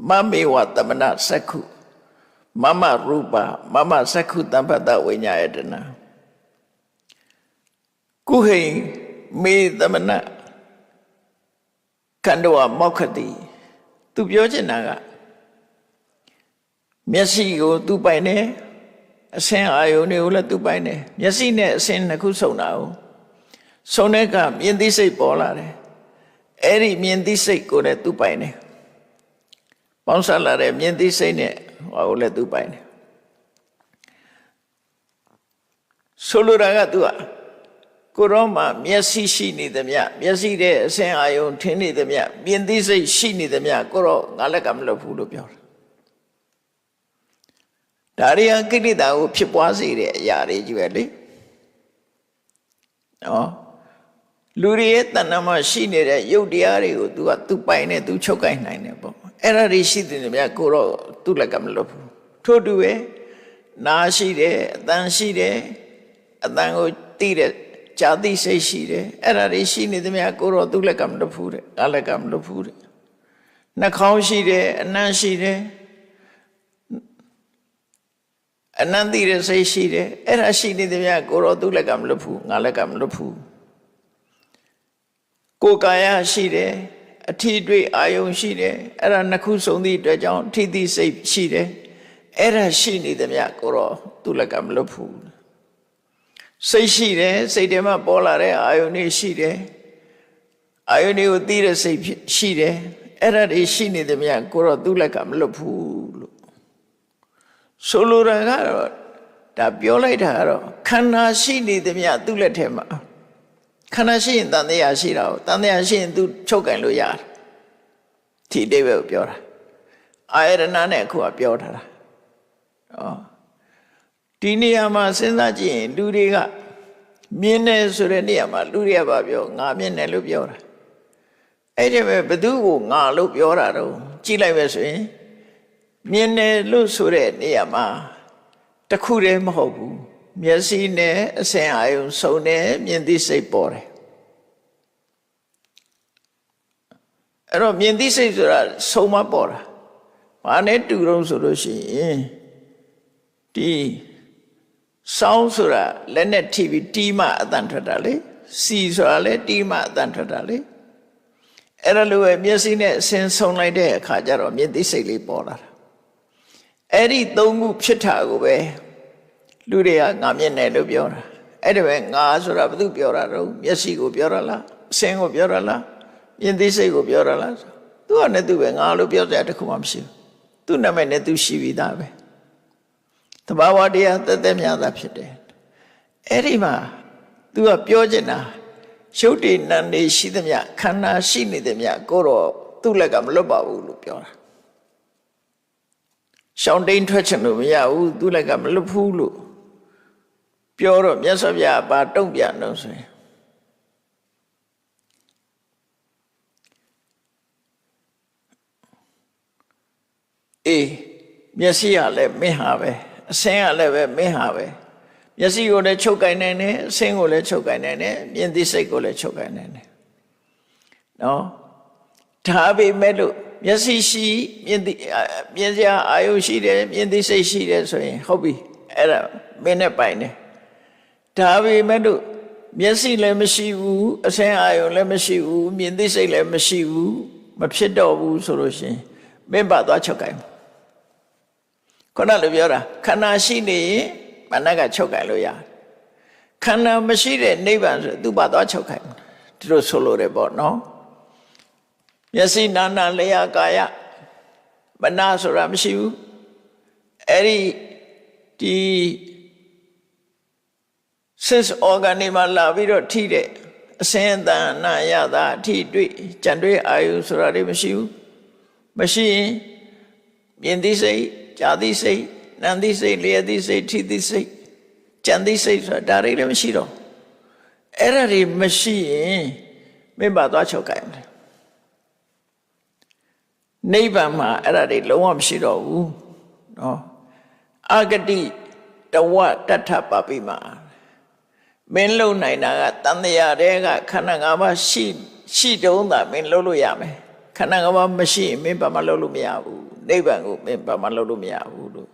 မမေဝသမဏစက္ခုမမရူပမမစက္ခုတမ္ပတ္တဝိညာယတနာကုဟိမေသမဏခန္ဓဝမောက္ခတိသူပြောချင်တာကမျက်စိကိုသူပိုင်တယ်အစင်အာယုန်တွေကိုလည်းသူပိုင်တယ်မျက်စိနဲ့အစင်နှစ်ခုစုံတာကိုစုံတဲ့ကမြင်သိစိတ်ပေါ်လာတယ်အဲ့ဒီမြင်သိစိတ်ကိုလည်းသူပိုင်တယ်ပေါင်းစပ်လာတဲ့မြင်သိစိတ်နဲ့ဟောကိုလည်းသူပိုင်တယ်ဆိုလိုတာကသူကကိုရောမှာမျက်စိရှိနေသမျှမျက်စိတဲ့အစင်အာယုန်ထင်းနေသမျှမြင်သိစိတ်ရှိနေသမျှကိုရောငါလက်ကမလုပ်ဘူးလို့ပြောတယ်ဒါရီယကိလေသာကိုဖြစ်ပွားစေတဲ့အရာတွေကြီးပဲလေနော်လူတွေရဲ့တဏ္ဍာမှာရှိနေတဲ့ယုတ်တရားတွေကို तू ပိုင်နေ तू ချုပ်ကိုင်နိုင်တယ်ပေါ့အဲ့ဒါတွေရှိတဲ့မြတ်ကိုတော့သူ့လက်ကမလုပ်ဘူးထို့တူပဲနာရှိတယ်အတန်ရှိတယ်အတန်ကိုသိတဲ့ဇာတိစိတ်ရှိတယ်အဲ့ဒါတွေရှိနေသမျှကိုတော့သူ့လက်ကမလုပ်ဘူးတဲ့ငါလက်ကမလုပ်ဘူးတဲ့နှာခေါင်းရှိတယ်အနံ့ရှိတယ်အနန္တိရစိတ်ရှိတယ်အဲ့ဒါရှိနေတယ်ဗျာကိုရောသူ့လက်ကမလွတ်ဘူးငါလက်ကမလွတ်ဘူးကိုယ်ကာယရှိတယ်အထီးတွေ့အာယုံရှိတယ်အဲ့ဒါနှစ်ခုစုံသည့်အတွက်ကြောင့်ထိတိစိတ်ရှိတယ်အဲ့ဒါရှိနေတယ်ဗျာကိုရောသူ့လက်ကမလွတ်ဘူးစိတ်ရှိတယ်စိတ်ထဲမှာပေါ်လာတဲ့အာယုန်တွေရှိတယ်အာယုန်တွေကိုသိတဲ့စိတ်ရှိတယ်အဲ့ဒါတွေရှိနေတယ်ဗျာကိုရောသူ့လက်ကမလွတ်ဘူးလို့ဆိုလိုတာကတော့ဒါပြောလိုက်တာကတော့ခန္ဓာရှိနေသမျှသူ့လက်ထဲမှာခန္ဓာရှိရင်တန်တရားရှိတာကိုတန်တရားရှိရင်သူချုပ်ကန်လို့ရတယ်ဒီအိဗယ်ကိုပြောတာအာယတနာနဲ့အခုကပြောထားတာဒီနေရာမှာစဉ်းစားကြည့်ရင်လူတွေကမြင်တယ်ဆိုတဲ့နေရာမှာလူတွေကဘာပြောငါမြင်တယ်လို့ပြောတာအဲ့ဒီပဲဘသူကိုငါလို့ပြောတာတော့ကြည့်လိုက်ပဲဆိုရင်မြင်တယ်လို့ဆိုတဲ့နေရာမှာတခုတည်းမဟုတ်ဘူးမျက်စိနဲ့အစင်အာယုံစုံတယ်မြင်သိစိတ်ပေါ်တယ် အဲ့တော့မြင်သိစိတ်ဆိုတာဆုံးမပေါ်တာဘာနဲ့တူတော့ဆိုလို့ရှိရင်ဒီစောင်းဆိုတာလက်နဲ့ထိပြီးတီးမှအတန်ထွက်တာလေစီဆိုတာလည်းတီးမှအတန်ထွက်တာလေအဲ့ဒါလိုပဲမျက်စိနဲ့အစင်ဆုံးလိုက်တဲ့အခါကျတော့မြင်သိစိတ်လေးပေါ်လာတာအဲ့ဒီသုံးခုဖြစ်တာကိုပဲလူတွေကငါမျက်နဲ့လို့ပြောတာအဲ့ဒါပဲငါဆိုတာဘာလို့ပြောတာတော့မျက်စိကိုပြောတာလားအစင်ကိုပြောတာလားမြင်သိစိတ်ကိုပြောတာလားသူကနဲ့သူပဲငါလို့ပြောတဲ့တခုမှမရှိဘူးသူ့နာမည်နဲ့သူရှိပြီးသားပဲသဘာဝတရားတသက်များတာဖြစ်တယ်အဲ့ဒီမှာသူကပြောချင်တာရုပ်တည်နာနေရှိသမျှခန္ဓာရှိနေသမျှကိုတော့သူ့လက်ကမလွတ်ပါဘူးလို့ပြောတာရှောင်းတိန်ထွက်ချင်လို့မရဘူးသူ့လက်ကမလွတ်ဘူးလို့ပြောတော့မြတ်စွာဘုရားဘာတုံ့ပြန်တော့ဆိုရင်အေးမျက်စိကလည်းမင်းဟာပဲအစင်းကလည်းပဲမင်းဟာပဲမျက်စိကိုလည်းချုပ်ကင်နိုင်တယ်အစင်းကိုလည်းချုပ်ကင်နိုင်တယ်မြင်သိစိတ်ကိုလည်းချုပ်ကင်နိုင်တယ်နော်ဒါပေမဲ့လို့မျက်စိရှိမြင်စရာအာယုရှိတယ်မြင်သိစိတ်ရှိတယ်ဆိုရင်ဟုတ်ပြီအဲ့ဒါမင်းနဲ့ပိုင်တယ်ဒါပေမဲ့လို့မျက်စိလည်းမရှိဘူးအစင်းအာယုလည်းမရှိဘူးမြင်သိစိတ်လည်းမရှိဘူးမဖြစ်တော့ဘူးဆိုလို့ရှိရင်မင်းပါသွားချုပ်ကင်ခုနလိုပြောတာခန္ဓာရှိနေရင်မနက်ကချုပ်ကင်လို့ရတယ်ခန္ဓာမရှိတဲ့နိဗ္ဗာန်ဆိုသူပါသွားချုပ်ကင်ဒီလိုဆိုလိုတယ်ပေါ့နော်မျက်စိနာနာလျာကာယမနာဆိုတာမရှိဘူးအဲ့ဒီ sense organ တွေမှာလာပြီးတော့ထိတဲ့အစင်းအတန်နာရတာအထိတွေ့ကြံတွေ့အာယုဆိုတာတွေမရှိဘူးမရှိရင်မြင်သိစိတ်ကြားသိစိတ်နာသိစိတ်လျက်သိစိတ်ထိသိစိတ်ကြံသိစိတ်ဆိုတာဒါတွေလည်းမရှိတော့အဲ့ဒါတွေမရှိရင်မင်းပါသွားချုပ်ကြိုင်တယ်နိဗ္ဗာန်မှာအဲ့ဒါတွေလုံးဝမရှိတော့ဘူးနော်အာဂတိတဝတထပပိမာမင်းလုံနိုင်တာကတန်တရားတွေကခန္ဓာ၅ပါးရှိတုံးသာမင်းလုံလို့ရမယ်ခန္ဓာ၅ပါးမရှိရင်မင်းဘာမှလုပ်လို့မရဘူးနိဗ္ဗာန်ကိုမင်းဘာမှလုပ်လို့မရဘူးလို့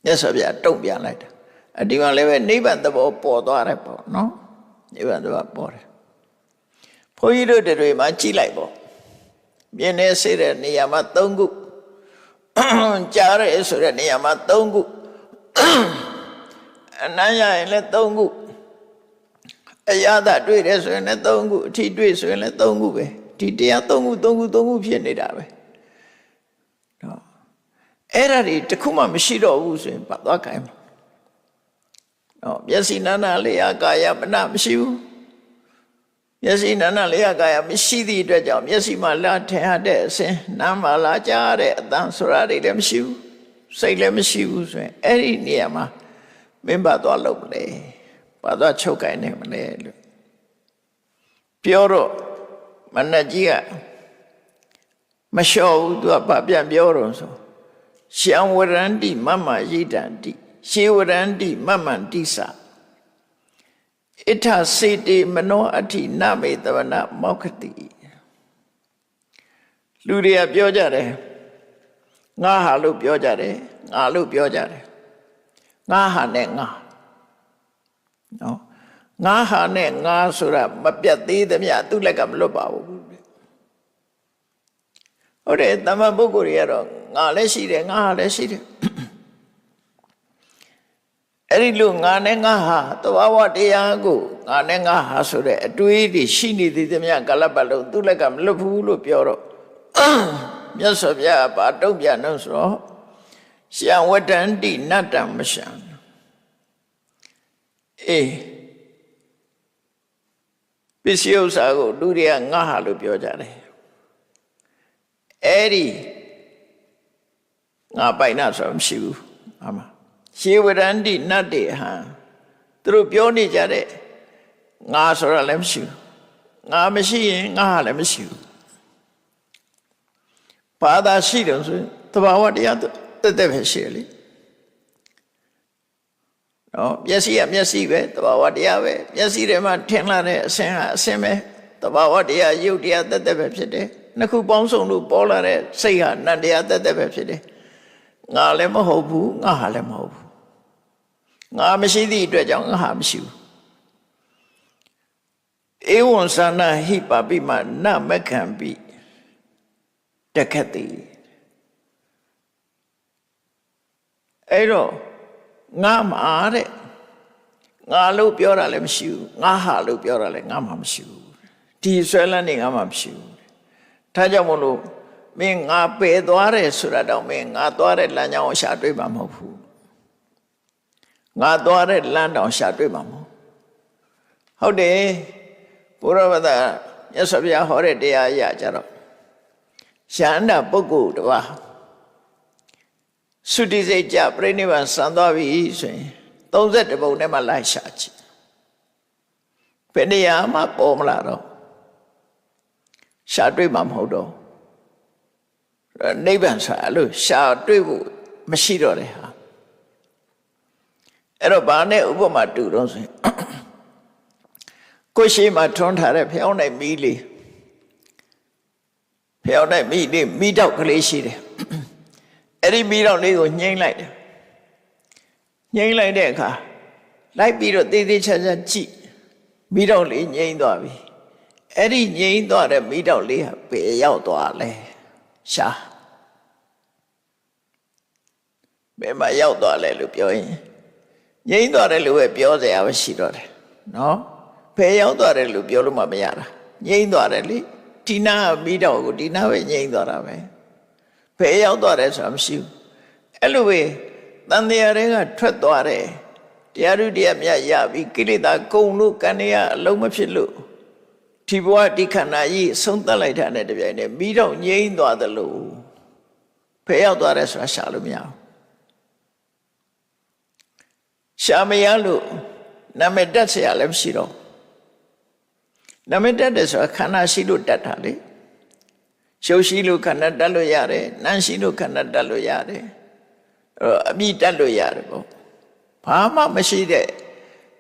မြတ်စွာဘုရားတုံ့ပြန်လိုက်တာဒီမှာလည်းပဲနိဗ္ဗာန်သဘောပေါ်သွားတယ်ပေါ့နော်နိဗ္ဗာန်သဘောပေါ်တယ်ဘုန်းကြီးတို့တွေမှာကြည့်လိုက်ပေါ့မြင်နေစေတဲ့နေရာမှာ၃ခုကြားရဲဆိုတဲ့နေရာမှာ၃ခုအနမ်းရရင်လည်း၃ခုအရသာတွေ့တယ်ဆိုရင်လည်း၃ခုအထီးတွေ့ဆိုရင်လည်း၃ခုပဲဒီတရား၃ခုဖြစ်နေတာပဲနော်အဲ့ဒါတွေတခုမှမရှိတော့ဘူးဆိုရင်ပတ်သွားခိုင်းမှာနော်မျက်စိနာနာလျာကာယမနမရှိဘူးမျက်စိနာနာလျာကာယမရှိသည့်အတွက်ကြောင့်မျက်စိမှာလာထင်ရတဲ့အစင်းနားမှာလာကြားတဲ့အသံဆိုတာတွေလည်းမရှိဘူးစိတ်လည်းမရှိဘူးဆိုရင်အဲ့ဒီနေရာမှာမင်းပါသွားလို့မလဲပါသွားချုပ်ကိုင်းနေမလဲလို့ပြောတော့မနတ်ကြီးကမလျှော့ဘူးသူကဗာပြန်ပြောတော့ဆိုရှံဝရန္တိမမယိတန္တိရှေဝရန္တိမမန္တိစဣထစေတေမနောအဋ္ဌိနမေတဝနာမောက္ခတိလူတွေကပြောကြတယ်ငါဟာလို့ပြောကြတယ်ငါလို့ပြောကြတယ်ငါဟာနဲ့ငါနော်ငါဟာနဲ့ငါဆိုတာမပြတ်သေးသမျှသူ့လက်ကမလွတ်ပါဘူးဟုတ်တယ်တမန်ပုဂ္ဂိုလ်တွေကတော့ငါလည်းရှိတယ်ငါဟာလည်းရှိတယ်အဲ့ဒီလိုငါနဲ့ငါဟာသဘာဝတရားကိုငါနဲ့ငါဟာဆိုတဲ့အတွေးတွေရှိနေသေးသမျှကာလပတ်လုံးသူ့လက်ကမလွတ်ဘူးလို့ပြောတော့မြတ်စွာဘုရားဘာတုံ့ပြန်လို့ဆိုတော့ရှံဝတ္တန္တိနတ္တမရှံအေးပစ္စည်းဥစ္စာကိုလူတွေကငါဟာလို့ပြောကြတယ်အဲ့ဒီငါပိုင်နာဆိုမရှိဘူးအာမရှေဝရန္တိနတ္တေဟံသူတို့ပြောနေကြတဲ့ငါဆိုတာလည်းမရှိဘူးငါမရှိရင်ငါဟာလည်းမရှိဘူးဘာသာရှိတယ်ဆိုရင်သဘာဝတရားတက်ပဲရှိတယ်လေနော်မျက်စိကမျက်စိပဲသဘာဝတရားပဲမျက်စိထဲမှာထင်လာတဲ့အစင်းဟာအစင်းပဲ တဘာဝတရားယုတ်တရားတက်တက်ပဲဖြစ်တယ်နှစ်ခုပေါင်းစုံလို့ပေါ်လာတဲ့စိတ်ဟာနတ်တရားတက်တက်ပဲဖြစ်တယ်ငါလည်းမဟုတ်ဘူးငါဟာလည်းမဟုတ်ဘူးငါမရှိသည့်အတွက်ကြောင့်ငါဟာမရှိဘူးဧဝံသနာဟိပါပိမနမခံပိတက္ခတိအဲ့တော့ငါမှာတဲ့ငါလို့ပြောတာလည်းမရှိဘူးငါဟာလို့ပြောတာလည်းငါမှမရှိဘူးဒီဆွဲလန်းနေငါမှမရှိဘူးဒါကြောင့်မလို့မင်းငါပယ်သွားတယ်ဆိုတာတော့မင်းငါသွားတဲ့လမ်းကြောင်းကိုရှာတွေ့မှာမဟုတ်ဘူးငါသွားတဲ့လမ်းတောင်ရှာတွေ့မှာမဟုတ်ဟုတ်တယ်ဘုရားဗဒမြတ်စွာဘုရားဟောတဲ့တရားအရာကြတော့ရဟန္တာပုဂ္ဂိုလ်တစ်ပါးသုတိစိတ်ကြပြိဋိဘံစံသွားပြီဆိုရင်31ပုံနဲ့မှလိုက်ရှာကြည့်ဘယ်နေရာမှပေါ်မလာတော့ရှာတွေ့မှာမဟုတ်တော့နိဗ္ဗာန်ဆိုတာလို့ရှာတွေ့ဖို့မရှိတော့တဲ့ဟာအဲ့တော့ဘာနဲ့ဥပမာတူတော့ဆိုရင်ကိုရှိမှထွန်းထားတဲ့ဖျောင်းနိုင်မီးလေးဖျောင်းနိုင်မီးလေးမီးတောက်ကလေးရှိတယ်အဲ့ဒီမီးတောက်လေးကိုညှိမ့်လိုက်တယ်ညှိမ့်လိုက်တဲ့အခါလိုက်ပြီးတော့သေးသေးချာချာကြည့်မီးတောက်လေးငြိမ့်သွားပြီအဲ့ဒီငြိမ့်သွားတဲ့မီးတောက်လေးဟာဘယ်ရောက်သွားလဲရှာဘယ်မှာရောက်သွားလဲလို့ပြောရင်ငြိမ့်သွားတယ်လို့ပဲပြောစရာမရှိတော့တယ်နော်ဘယ်ရောက်သွားတယ်လို့ပြောလို့မှမရတာငြိမ့်သွားတယ်လေဒီနာမီးတောက်ကိုဒီနာပဲငြိမ့်သွားတာပဲဘယ်ရောက်သွားတယ်ဆိုတာမရှိဘူးအဲ့လိုပဲတန်တရားတွေကထွက်သွားတယ်တရားဓုတရားမြတ်ရပြီကိလေသာကုန်လို့ကံရအလုံးမဖြစ်လို့ဒီဘဝဒီခန္ဓာကြီးဆုံးသက်လိုက်တာနဲ့တပြိုင်တည်းမိတော့ငြိမ်းသွားသလိုဖယ်ရောက်သွားတယ်ဆိုတာရှာလို့မရဘူးရှာမရလို့နာမည်တက်เสียလည်းမရှိတော့နာမည်တက်တယ်ဆိုတာခန္ဓာရှိလို့တက်တာလေရှုပ်ရှိလို့ခန္ဓာတက်လို့ရတယ်နန်းရှိလို့ခန္ဓာတက်လို့ရတယ်အမိတက်လို့ရတယ်ပေါ့ဘာမှမရှိတဲ့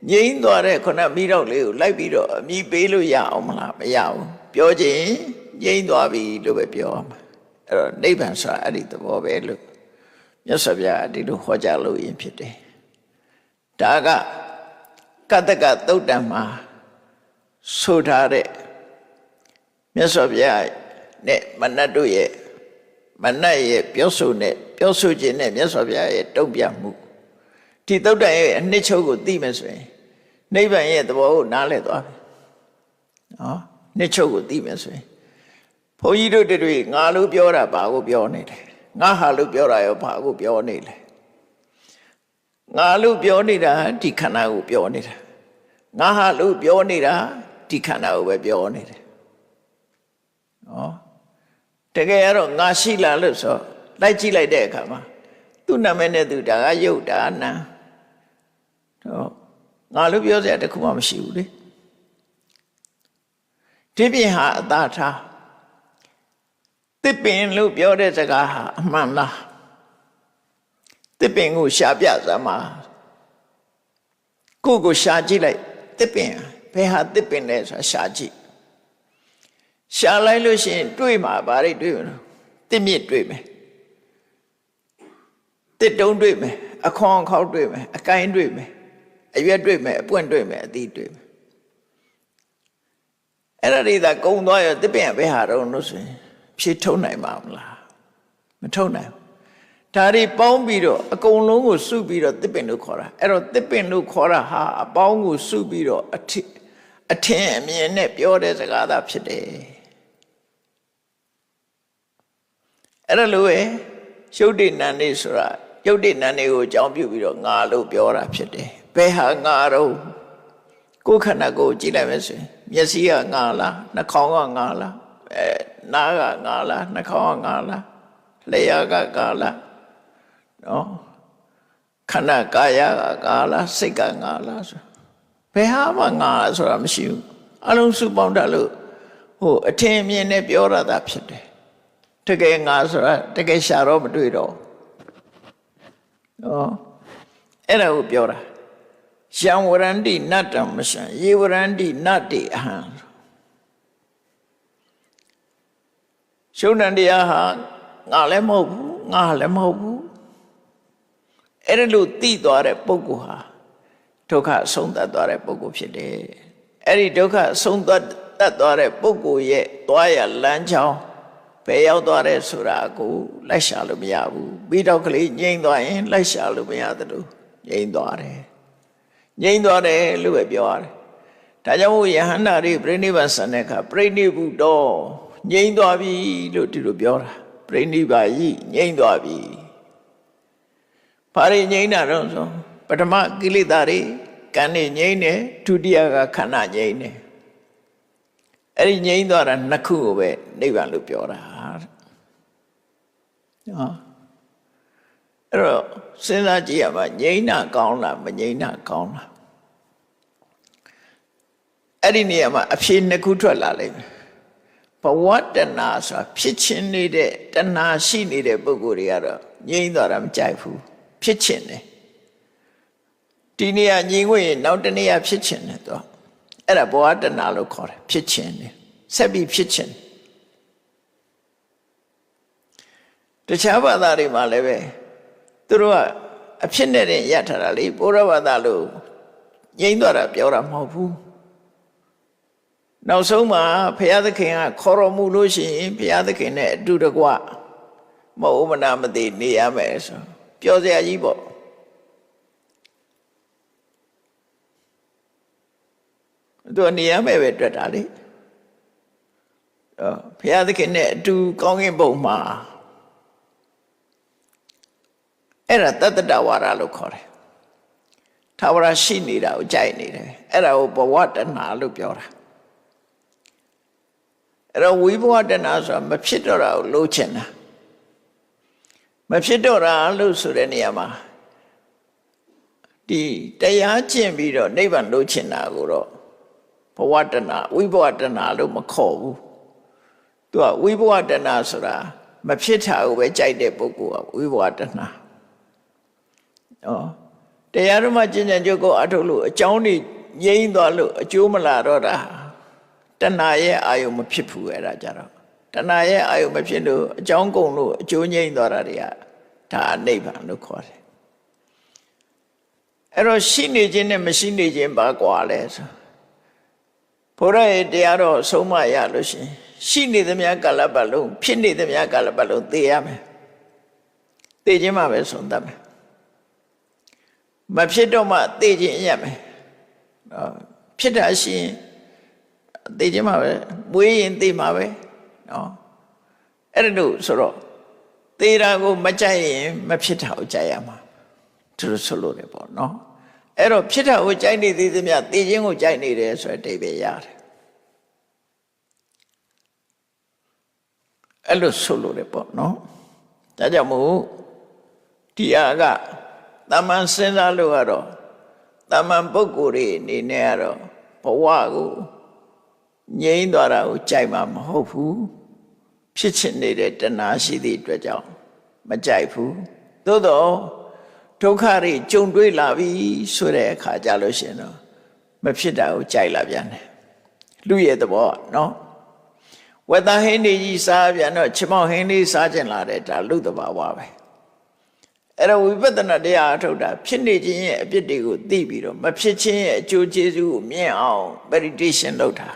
ငြိမ်းသွားတဲ့ခုနမိတော့လေးကိုလိုက်ပြီးတော့အမိပေးလို့ရအောင်မလားမရဘူးပြောခြင်းငြိမ်းသွားပြီလို့ပဲပြောရမှာအဲ့တော့နိဗ္ဗာန်ဆိုတာအဲ့ဒီသဘောပဲလို့မြတ်စွာဘုရားဒီလိုဟောကြားလို့ရင်ဖြစ်တယ်ဒါကကတ္တကသုတ်တံမှာဆိုထားတဲ့မြတ်စွာဘုရားနဲ့မနတ်တို့ရဲ့မနတ်ရဲ့ပြောဆိုခြင်းနဲ့မြတ်စွာဘုရားရဲ့တုံ့ပြန်မှုဒီသုတ်တံရဲ့အနှစ်ချုပ်ကိုသိမယ်ဆိုရင်နိဗ္ဗာန်ရဲ့သဘောကိုနားလည်သွားပြီနော်နှစ်ချုပ်ကိုသိမယ်ဆိုရင်ဘုန်းကြီးတို့တွေငါလို့ပြောတာဘာကိုပြောနေလဲငါဟာလို့ပြောတာရောဘာကိုပြောနေလဲငါလို့ပြောနေတာဒီခန္ဓာကိုပြောနေတာငါဟာလို့ပြောနေတာဒီခန္ဓာကိုပဲပြောနေတယ်နော်တကယ်ကတော့ငါရှိလာလို့ဆိုလိုက်ကြည့်လိုက်တဲ့အခါမှာသူ့နာမည်နဲ့သူဒါကယုတ်ဒါနာတော့ငါလို့ပြောစရာတခုမှမရှိဘူးလေဒီပြင်ဟာအသာထားတစ်ပင်လို့ပြောတဲ့စကားဟာအမှန်လားတစ်ပင်ကိုရှာပြစမ်းပါကိုယ်ရှာကြည့်လိုက်တစ်ပင်ဘယ်ဟာတစ်ပင်လဲဆိုတာရှာကြည့်ရှာလိုက်လို့ရှိရင်တွေ့မှာဗါရိတွေ့မလို့တစ်မြစ်တွေ့မယ်တစ်တုံးတွေ့မယ်အခွန်အခေါက်တွေ့မယ်အကိုင်းတွေ့မယ်အရွက်တွေ့မယ်အပွင့်တွေ့မယ်အသီးတွေ့မယ်အဲ့ဒါတွေသာကုံသွားရောတစ်ပင်ဘယ်ဟာတော့လို့ဆိုရင်ဖြေထုတ်နိုင်ပါမလားမထုတ်နိုင်ဘူးဒါတွေပေါင်းပြီးတော့အကုန်လုံးကိုစုပြီးတော့တစ်ပင်လို့ခေါ်တာအဲ့တော့တစ်ပင်လို့ခေါ်တာဟာအပေါင်းကိုစုပြီးတော့အထင်အမြင်နဲ့ပြောတဲ့စကားသာဖြစ်တယ်အဲ့ဒါလို့ပဲရုပ်တည်နံနေဆိုတာရုပ်တည်နံနေကိုအကြောင်းပြုပြီးတော့ငါလို့ပြောတာဖြစ်တယ်ဘယ်ဟာငါတော့ကိုယ်ခန္ဓာကိုယ်ကြည့်လိုက်မယ်ဆိုရင်မျက်စိကငါလားနှာခေါင်းကငါလားနားကငါလားနှာခေါင်းကငါလားလျှာကငါလားနော်ခန္ဓာကာယကငါလားစိတ်ကငါလားဆိုဘယ်ဟာမှငါဆိုတာမရှိဘူးအလုံးစုပေါင်းတတ်လို့ဟိုအထင်အမြင်နဲ့ပြောရတာဖြစ်တယ်တကယ်ငါဆိုတာတကယ်ရှာတော့မတွေ့တော့နော်အဲ့ဒါကိုပြောတာယံဝရန္တိနတ္တမရှံယေဝရန္တိနတ္တိအဟံ ရှုံးတဲ့တရားဟာငါလည်းမဟုတ်ဘူးငါလည်းမဟုတ်ဘူးအဲ့ဒါလို့သိသွားတဲ့ပုဂ္ဂိုလ်ဟာဒုက္ခဆုံးသတ်သွားတဲ့ပုဂ္ဂိုလ်ဖြစ်တယ်အဲ့ဒီဒုက္ခဆုံးသတ်သွားတဲ့ပုဂ္ဂိုလ်ရဲ့သွားရလမ်းကြောင်းဘယ်ရောက်သွားတယ်ဆိုတာကိုလိုက်ရှာလို့မရဘူးပြီးတော့ကလေးငြိမ်သွားရင်လိုက်ရှာလို့မရသလိုငြိမ်သွားတယ်လို့ပဲပြောရတယ်ဒါကြောင့်ယဟန္တာတွေပြိဋိဘဆန်တဲ့အခါပြိဋိဘုတော့ငြိမ်သွားပြီလို့ဒီလိုပြောတာပြိဋိဘယိငြိမ်သွားပြီဘာတွေငြိမ်တာတော့ဆိုပထမကိလေသာတွေကံနေငြိမ်တယ်ဒုတိယကခန္ဓာငြိမ်တယ်အဲ့ဒီငြိမ်သွားတာနှစ်ခုကိုပဲနိဗ္ဗာန်လို့ပြောတာနော်အဲ့တော့စဉ်းစားကြည့်ရမှာငြိမ်တာကောင်းလားမငြိမ်တာကောင်းလားအဲ့ဒီနေရာမှာအဖြေနှစ်ခုထွက်လာလိမ့်မယ်ဘဝတဏှာဆိုတာဖြစ်ချင်းနေတဲ့တဏှာရှိနေတဲ့ပုဂ္ဂိုလ်တွေကတော့ငြိမ်သွားတာမကြိုက်ဘူးဖြစ်ချင်းတယ်ဒီနေရာငြိမ်ဝင်နောက်တနေရာဖြစ်ချင်းတယ်သူအဲ့ဒါဘဝတဏှာလို့ခေါ်တယ်ဖြစ်ချင်းတယ်ဆက်ပြီးဖြစ်ချင်းတခြားဘာသာတွေမှာလည်းပဲသူတို့ကအဖြစ်နဲ့ရထားတာလေဘုရားဘာသာလို့ငြိမ်သွားတာပြောတာမဟုတ်ဘူးနောက်ဆုံးမှာဘုရားသခင်ကခေါ်တော်မူလို့ရှိရင်ဘုရားသခင်နဲ့အတူတကွမဟုတ်မနာမသိနေရမယ်ဆိုပြောစရာကြီးပေါ့သူနေရမယ်ပဲတွေ့တာလေဘုရားသခင်နဲ့အတူကောင်းကင်ဘုံမှာအဲ့ဒါတတ္တဝါဒလို့ခေါ်တယ်ထာဝရရှိနေတာကိုကြိုက်နေတယ်အဲ့ဒါကိုဘဝတဏှာလို့ပြောတာအဲ့တော့ဝိဘဝတဏှာဆိုတာမဖြစ်တော့တာကိုလိုချင်တာမဖြစ်တော့တာလို့ဆိုတဲ့နေရာမှာဒီတရားကျင့်ပြီးတော့နိဗ္ဗာန်လိုချင်တာကိုတော့ဘဝတဏှာဝိဘဝတဏှာလို့မခေါ်ဘူးသူကဝိဘဝတဏှာဆိုတာမဖြစ်တာကိုပဲကြိုက်တဲ့ပုဂ္ဂိုလ်ကဝိဘဝတဏှာတရားဓမ္မကျင့်ကြံကြုတ်ကိုအထုတ်လို့အကြောင်းတွေငြိမ်းသွားလို့အကျိုးမလာတော့တာတဏှာရဲ့အာယုံမဖြစ်ဘူးအဲ့ဒါကြတော့တဏှာရဲ့အာယုံမဖြစ်လို့အကြောင်းကုန်လို့အကျိုးငြိမ်းသွားတာတွေကဒါနိဗ္ဗာန်လို့ခေါ်တယ်အဲ့တော့ရှိနေခြင်းနဲ့မရှိနေခြင်းပါကွာလဲဆိုဘုရားရဲ့တရားတော်ဆုံးမရလို့ရှိနေသမျှကာလပတ်လုံးဖြစ်နေသမျှကာလပတ်လုံးသိရမယ်သိခြင်းမှပဲဆုံးတတ်မယ်မဖြစ်တော့မှသိခြင်းရမယ်ဖြစ်တာရှိရင်သိခြင်းမှပဲမွေးရင်သိမှာပဲနော်အဲ့ဒါလို့ဆိုတော့သေတာကိုမကြိုက်ရင်မဖြစ်တာကိုကြိုက်ရမှာသူတို့ဆိုလို့လေပေါ့နော်အဲ့တော့ဖြစ်တာကိုကြိုက်နေသေးသမျှသိခြင်းကိုကြိုက်နေတယ်ဆိုတဲ့အဓိပ္ပာယ်ရတယ်အဲ့လိုဆိုလို့လေပေါ့နော်ဒါကြောင့်မို့ဒီအားကတမန်စဉ်းစားလို့ကတော့တမန်ပုဂ္ဂိုလ်တွေအနေနဲ့ကတော့ဘဝကိုငြိမ်းသွားတာကိုကြိုက်မှာမဟုတ်ဘူးဖြစ်ချင်နေတဲ့တဏှာရှိသည့်အတွက်ကြောင့်မကြိုက်ဘူးသို့တော့ဒုက္ခတွေကြုံတွေ့လာပြီဆိုတဲ့အခါကြလို့ရှိရင်တော့မဖြစ်တာကိုကြိုက်လာပြန်တယ်လူရဲ့သဘောနော်ဝတ္တဟင်းတွေကြီးစားပြန်တော့ချမောက်ဟင်းလေးစားကျင်လာတယ်ဒါလူသဘာဝပဲအဲ့တော့ဝိပဿနာတရားအထုတ်တာဖြစ်နေခြင်းရဲ့အပြစ်တွေကိုသိပြီးတော့မဖြစ်ခြင်းရဲ့အကျိုးကျေးဇူးကိုမြင်အောင် meditation လုပ်တာ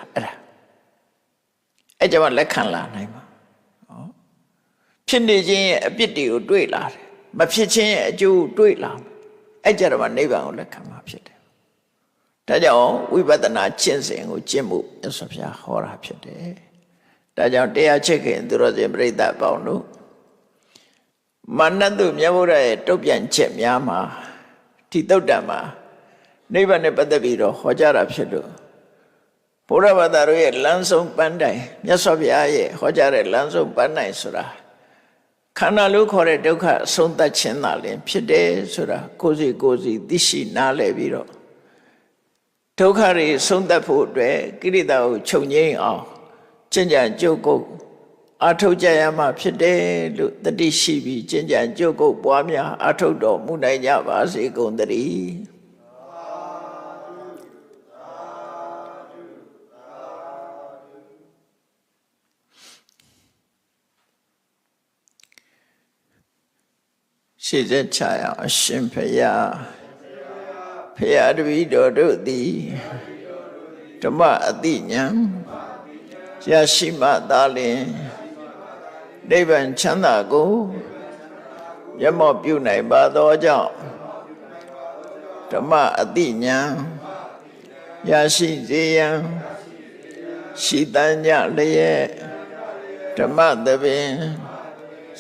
အဲ့ကြောင့်လက်ခံလာနိုင်မှာနော်ဖြစ်နေခြင်းရဲ့အပြစ်တွေကိုတွေ့လာတယ်မဖြစ်ခြင်းရဲ့အကျိုးတွေ့လာအဲ့ကြတော့နိဗ္ဗာန်ကိုလက်ခံမှာဖြစ်တယ်ဒါကြောင့်ဝိပဿနာကျင့်စဉ်ကိုကျင့်မှုမြတ်စွာဘုရားဟောတာဖြစ်တယ်ဒါကြောင့်တရားချစ်ခင်သူတော်စင်ပြိဿပေါင်းတို့မာနတုမြတ်ဗုဒ္ဓရဲ့တုတ်ပြန်ချက်များမှာဒီတုတ်တံမှာနိဗ္ဗာန်နဲ့ပတ်သက်ပြီးတော့ဟောကြားတာဖြစ်လို့ဘုရားဘာသာတို့ရဲ့လမ်းဆုံးပန်းတိုင်မြတ်စွာဘုရားရဲ့ဟောကြားတဲ့လမ်းဆုံးပန်းတိုင်ဆိုတာခန္ဓာလို့ခေါ်တဲ့ဒုက္ခအဆုံးသတ်ခြင်းသာလျှင်ဖြစ်တယ်ဆိုတာကိုယ်စီသိရှိနားလည်ပြီးတော့ဒုက္ခတွေဆုံးသတ်ဖို့အတွက်ကိရိတာကိုချုပ်ငြိမ်းအောင်ကျင့်ကြံကြုတ်ကုတ်အာထုတ်ကြရမှာဖြစ်တယ်လို့တတိရှိပြီးကျင့်ကြံကြုတ်ကုတ်ပွားများအာထုတ်တော်မူနိုင်ကြပါစေကုန်သတည်း ရှေ့ဆက်ချရအောင်အရှင်ဖယားဖယားတပည့်တော်တို့သည်ဓမ္မအတိညာရရှိမှသာလျှင်နိဗ္ဗာန်ချမ်းသာကိုမျက်မှောက်ပြုနိုင်ပါသောကြောင့်ဓမ္မအတိညာရရှိစေရန်ရှိတန်ကြလျက်ဓမ္မသဘင်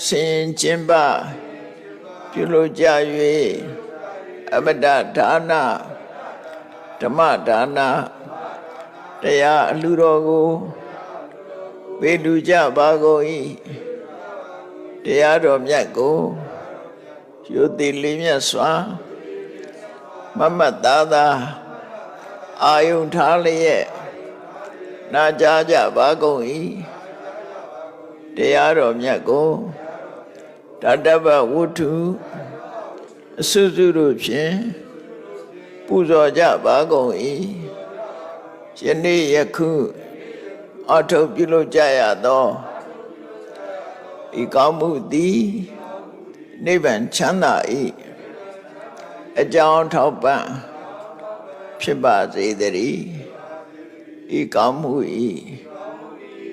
ဆင်ကျင်ပါပြုလို့ကြ၍အမတဒါနဓမ္မဒါနတရားအလှတော်ကိုပေးလူကြပါကုန်၏တရားတော်မြတ်ကိုယုတိလေးမြတ်စွာမမတ်သားသာအာယုန်ထားလျက်နာကြားကြပါကုန်၏တရားတော်မြတ်ကိုတတ္တဗဝုထုအစွစုတို့ဖြင့်ပူဇော်ကြပါကုန်၏ယနေ့ယခုအထောက်ပြုလုပ်ကြရသောဤကောင်းမှုသည်နိဗ္ဗာန်ချမ်းသာ၏အကြောင်းထောက်ပံ့ဖြစ်ပါစေတည်းဤကောင်းမှု၏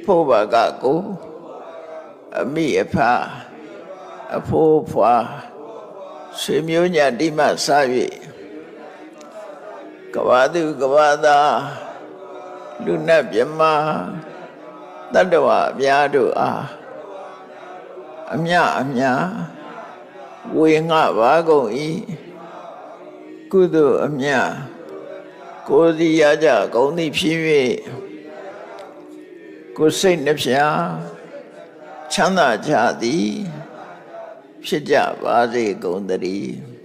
ဖို့ဘာကကိုအမိအဖအဖိုးဖွာဆွေမျိုးညာတိမစ၍ကဘာသူကဘာသာလူနတ်မြမတတ္တဝအများတို့အားအမြဝေငှပါကုန်၏ကုသိုလ်အမြကိုယ်စီရကြကုန်သည်ဖြစ်၍ကိုယ်စိတ်နှဖျားချမ်းသာကြသည်ဖြစ်ကြပါစေကုန်သတည်း